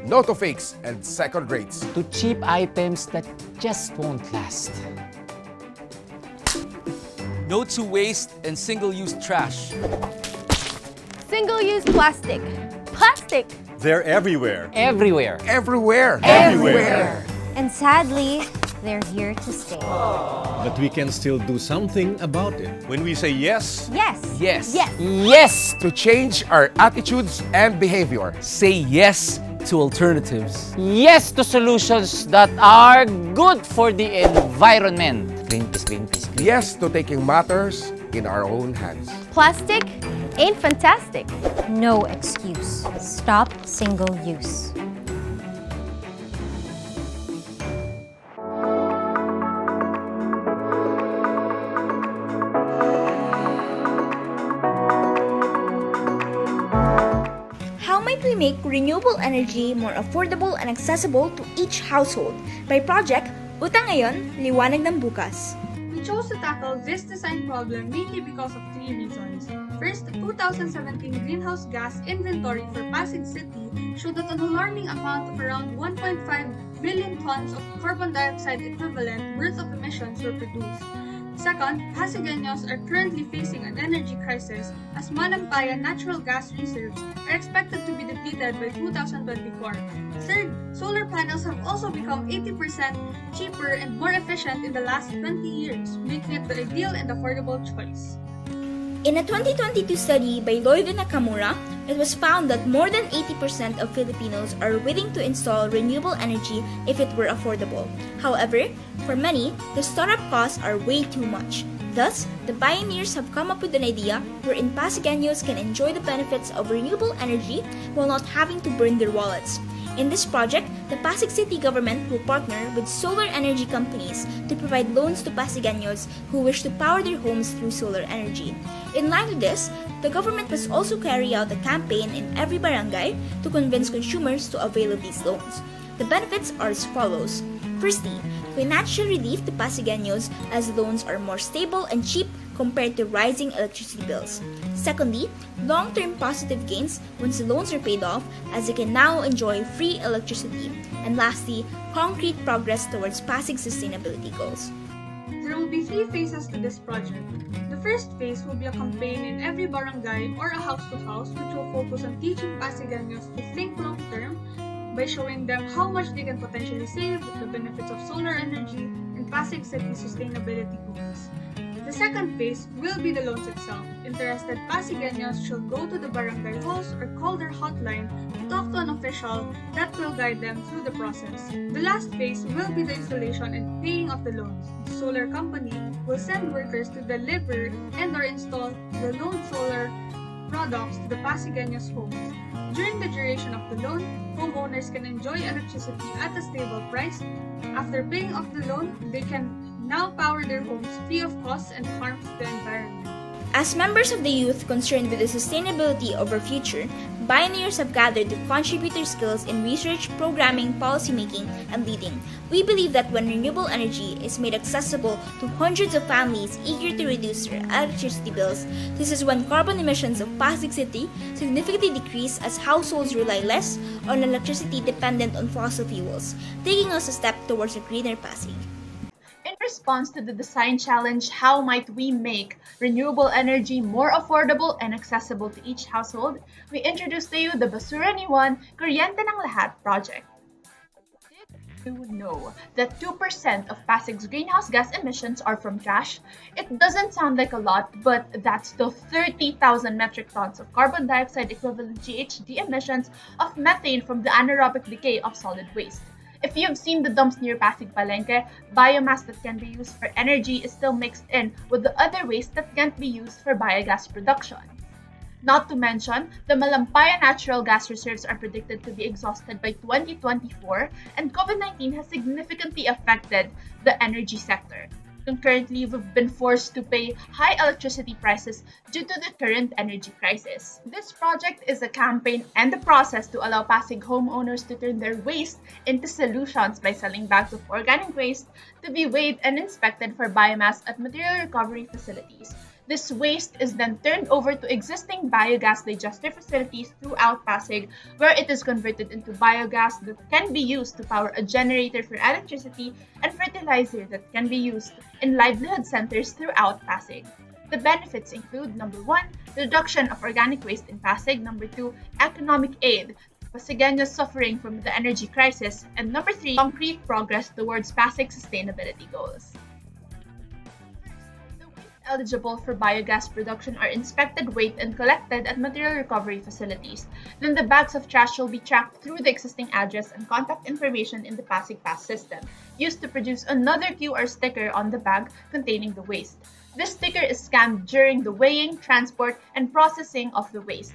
[SPEAKER 14] No to fakes and second rates.
[SPEAKER 15] To cheap items that just won't last.
[SPEAKER 16] No to waste and single-use trash.
[SPEAKER 17] Single-use plastic. Plastic!
[SPEAKER 18] They're everywhere.
[SPEAKER 15] Everywhere.
[SPEAKER 14] Everywhere.
[SPEAKER 16] Everywhere.
[SPEAKER 13] And sadly, they're here to stay.
[SPEAKER 18] But we can still do something about it. When we say yes,
[SPEAKER 17] Yes!
[SPEAKER 16] Yes.
[SPEAKER 17] Yes!
[SPEAKER 14] Yes to change our attitudes and behavior.
[SPEAKER 16] Say yes to alternatives.
[SPEAKER 15] Yes to solutions that are good for the environment. Greenpeace, Greenpeace, Greenpeace.
[SPEAKER 14] Yes to taking matters in our own hands.
[SPEAKER 17] Plastic ain't fantastic.
[SPEAKER 13] No excuse. Stop single use.
[SPEAKER 21] How might we make renewable energy more affordable and accessible to each household by project Utang Ngayon, Liwanag ng Bukas?
[SPEAKER 22] We chose to tackle this design problem mainly because of three reasons. First, the 2017 greenhouse gas inventory for Pasig City showed that an alarming amount of around 1.5 billion tons of carbon dioxide equivalent worth of emissions were produced. Second, Pasigeños are currently facing an energy crisis as Manampayan natural gas reserves are expected to be depleted by 2024. Third, solar panels have also become 80% cheaper and more efficient in the last 20 years, making it the ideal and affordable choice.
[SPEAKER 21] In a 2022 study by Lloyd and Nakamura, It was found that more than 80% of Filipinos are willing to install renewable energy if it were affordable. However, for many, the startup costs are way too much. Thus, the pioneers have come up with an idea wherein Pasigeños can enjoy the benefits of renewable energy while not having to burn their wallets. In this project, the Pasig City government will partner with solar energy companies to provide loans to Pasigeños who wish to power their homes through solar energy. In line with this, the government must also carry out a campaign in every barangay to convince consumers to avail of these loans. The benefits are as follows. Firstly, financial relief to Pasigeños as loans are more stable and cheap compared to rising electricity bills. Secondly, long-term positive gains once the loans are paid off as they can now enjoy free electricity. And lastly, concrete progress towards Pasig sustainability goals.
[SPEAKER 22] There will be 3 phases to this project. The first phase will be a campaign in every barangay or a house-to-house which will focus on teaching Pasigeños to think long-term by showing them how much they can potentially save, the benefits of solar energy, and Pasig City sustainability goals. The second phase will be the loans itself. Interested Pasigeños should go to the barangay halls or call their hotline to talk to an official that will guide them through the process. The last phase will be the installation and paying of the loans. The solar company will send workers to deliver and or install the loan solar products to the Pasigeños homes. During the duration of the loan, homeowners can enjoy electricity at a stable price. After paying off the loan, they can now power their homes free of costs and harms to the environment.
[SPEAKER 21] As members of the youth concerned with the sustainability of our future, pioneers have gathered to contribute their skills in research, programming, policymaking, and leading. We believe that when renewable energy is made accessible to hundreds of families eager to reduce their electricity bills, this is when carbon emissions of Pasig City significantly decrease as households rely less on electricity dependent on fossil fuels, taking us a step towards a greener Pasig.
[SPEAKER 1] In response to the design challenge, how might we make renewable energy more affordable and accessible to each household, we introduce to you the Basura ni Juan, Kuryente ng Lahat project. Did you know that 2% of Pasig's greenhouse gas emissions are from trash? It doesn't sound like a lot, but that's still 30,000 metric tons of carbon dioxide equivalent GHG emissions of methane from the anaerobic decay of solid waste. If you've seen the dumps near Pasig Palengke, biomass that can be used for energy is still mixed in with the other waste that can't be used for biogas production. Not to mention, the Malampaya natural gas reserves are predicted to be exhausted by 2024, and COVID-19 has significantly affected the energy sector. Concurrently, we've been forced to pay high electricity prices due to the current energy crisis. This project is a campaign and a process to allow Pasig homeowners to turn their waste into solutions by selling bags of organic waste to be weighed and inspected for biomass at material recovery facilities. This waste is then turned over to existing biogas digester facilities throughout Pasig, where it is converted into biogas that can be used to power a generator for electricity and fertilizer that can be used in livelihood centers throughout Pasig. The benefits include number 1, reduction of organic waste in Pasig, number 2, economic aid, Pasigeños suffering from the energy crisis, and number 3, concrete progress towards Pasig sustainability goals. Eligible for biogas production are inspected, weighed, and collected at material recovery facilities. Then the bags of trash will be tracked through the existing address and contact information in the Pasig Pass system, used to produce another QR sticker on the bag containing the waste. This sticker is scanned during the weighing, transport, and processing of the waste.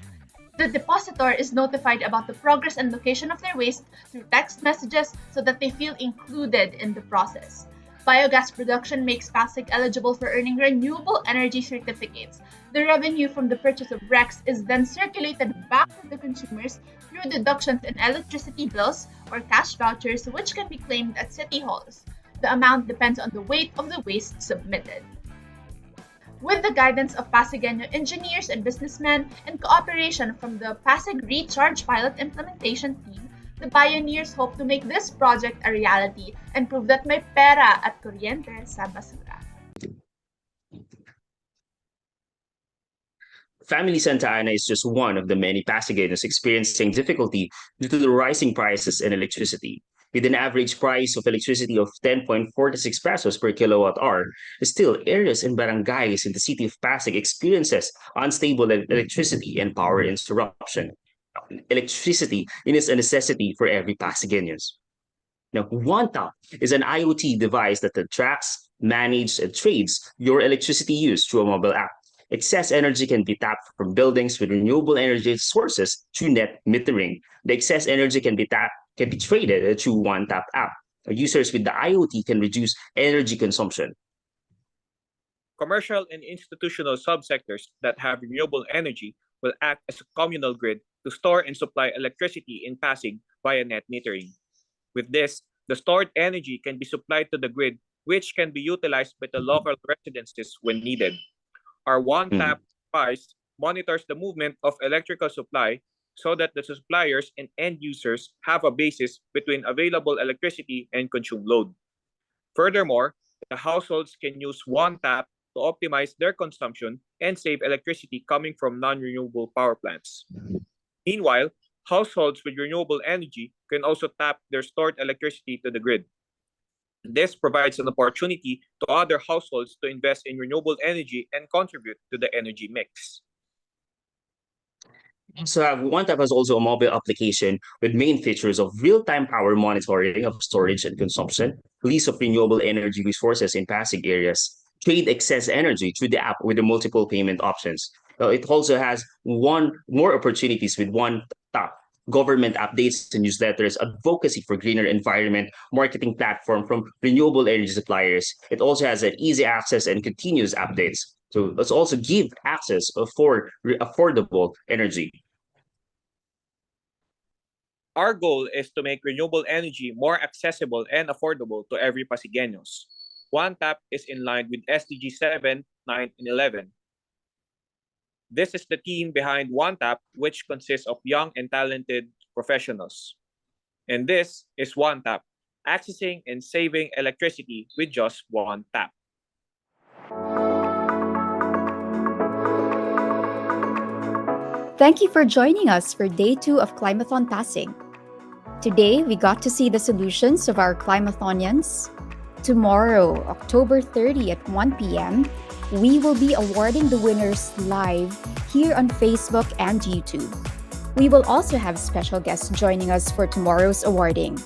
[SPEAKER 1] The depositor is notified about the progress and location of their waste through text messages so that they feel included in the process. Biogas production makes Pasig eligible for earning renewable energy certificates. The revenue from the purchase of RECs is then circulated back to the consumers through deductions in electricity bills or cash vouchers, which can be claimed at city halls. The amount depends on the weight of the waste submitted. With the guidance of Pasigeño engineers and businessmen and cooperation from the Pasig Recharge Pilot Implementation Team, the pioneers hope to make this project a reality and prove that may pera at kuryente sa basura.
[SPEAKER 19] Family Santa Ana is just one of the many Pasigueños experiencing difficulty due to the rising prices in electricity. With an average price of electricity of 10.46 pesos per kilowatt hour, still areas and barangays in the city of Pasig experiences unstable electricity and power interruption. Electricity is a necessity for every Pasigueños. Now, JuanTap is an IoT device that tracks, manages, and trades your electricity use through a mobile app. Excess energy can be tapped from buildings with renewable energy sources through net metering. The excess energy can be traded through JuanTap app. Users with the IoT can reduce energy consumption.
[SPEAKER 2] Commercial and institutional subsectors that have renewable energy will act as a communal grid to store and supply electricity in Pasig via net metering. With this, the stored energy can be supplied to the grid, which can be utilized by the local residences when needed. Our JuanTap device monitors the movement of electrical supply so that the suppliers and end users have a basis between available electricity and consumed load. Furthermore, the households can use JuanTap to optimize their consumption and save electricity coming from non-renewable power plants. Meanwhile, households with renewable energy can also tap their stored electricity to the grid. This provides an opportunity to other households to invest in renewable energy and contribute to the energy mix.
[SPEAKER 19] So JuanTap has also a mobile application with main features of real-time power monitoring of storage and consumption, lease of renewable energy resources in Pasig areas, trade excess energy through the app with the multiple payment options. It also has more opportunities with JuanTap, government updates and newsletters, advocacy for greener environment, marketing platform from renewable energy suppliers. It also has an easy access and continuous updates. So let's also give access for affordable energy.
[SPEAKER 2] Our goal is to make renewable energy more accessible and affordable to every Pasigueños. JuanTap is in line with SDG 7, 9, and 11. This is the team behind JuanTap, which consists of young and talented professionals. And this is JuanTap, accessing and saving electricity with just one tap.
[SPEAKER 20] Thank you for joining us for Day 2 of Climathon Pasig. Today, we got to see the solutions of our Climathonians. Tomorrow, October 30 at 1 p.m., we will be awarding the winners live here on Facebook and YouTube. We will also have special guests joining us for tomorrow's awarding.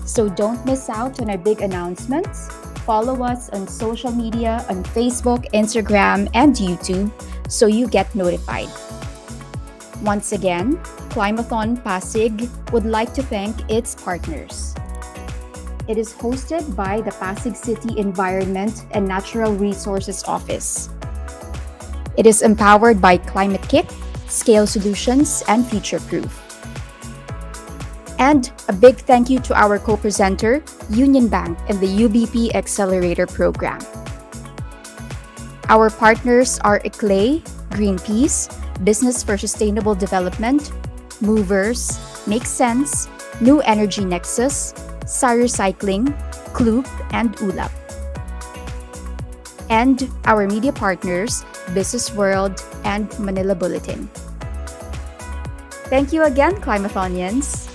[SPEAKER 20] So don't miss out on our big announcements. Follow us on social media on Facebook, Instagram, and YouTube so you get notified. Once again, Climathon Pasig would like to thank its partners. It is hosted by the Pasig City Environment and Natural Resources Office. It is empowered by Climate Kick, Scale Solutions, and Future Proof. And a big thank you to our co-presenter, Union Bank and the UBP Accelerator Program. Our partners are Eclay, Greenpeace, Business for Sustainable Development, Movers, Make Sense, New Energy Nexus, Cyrecycling, Kloop, and ULAP. And our media partners, Business World and Manila Bulletin. Thank you again, Climathonians!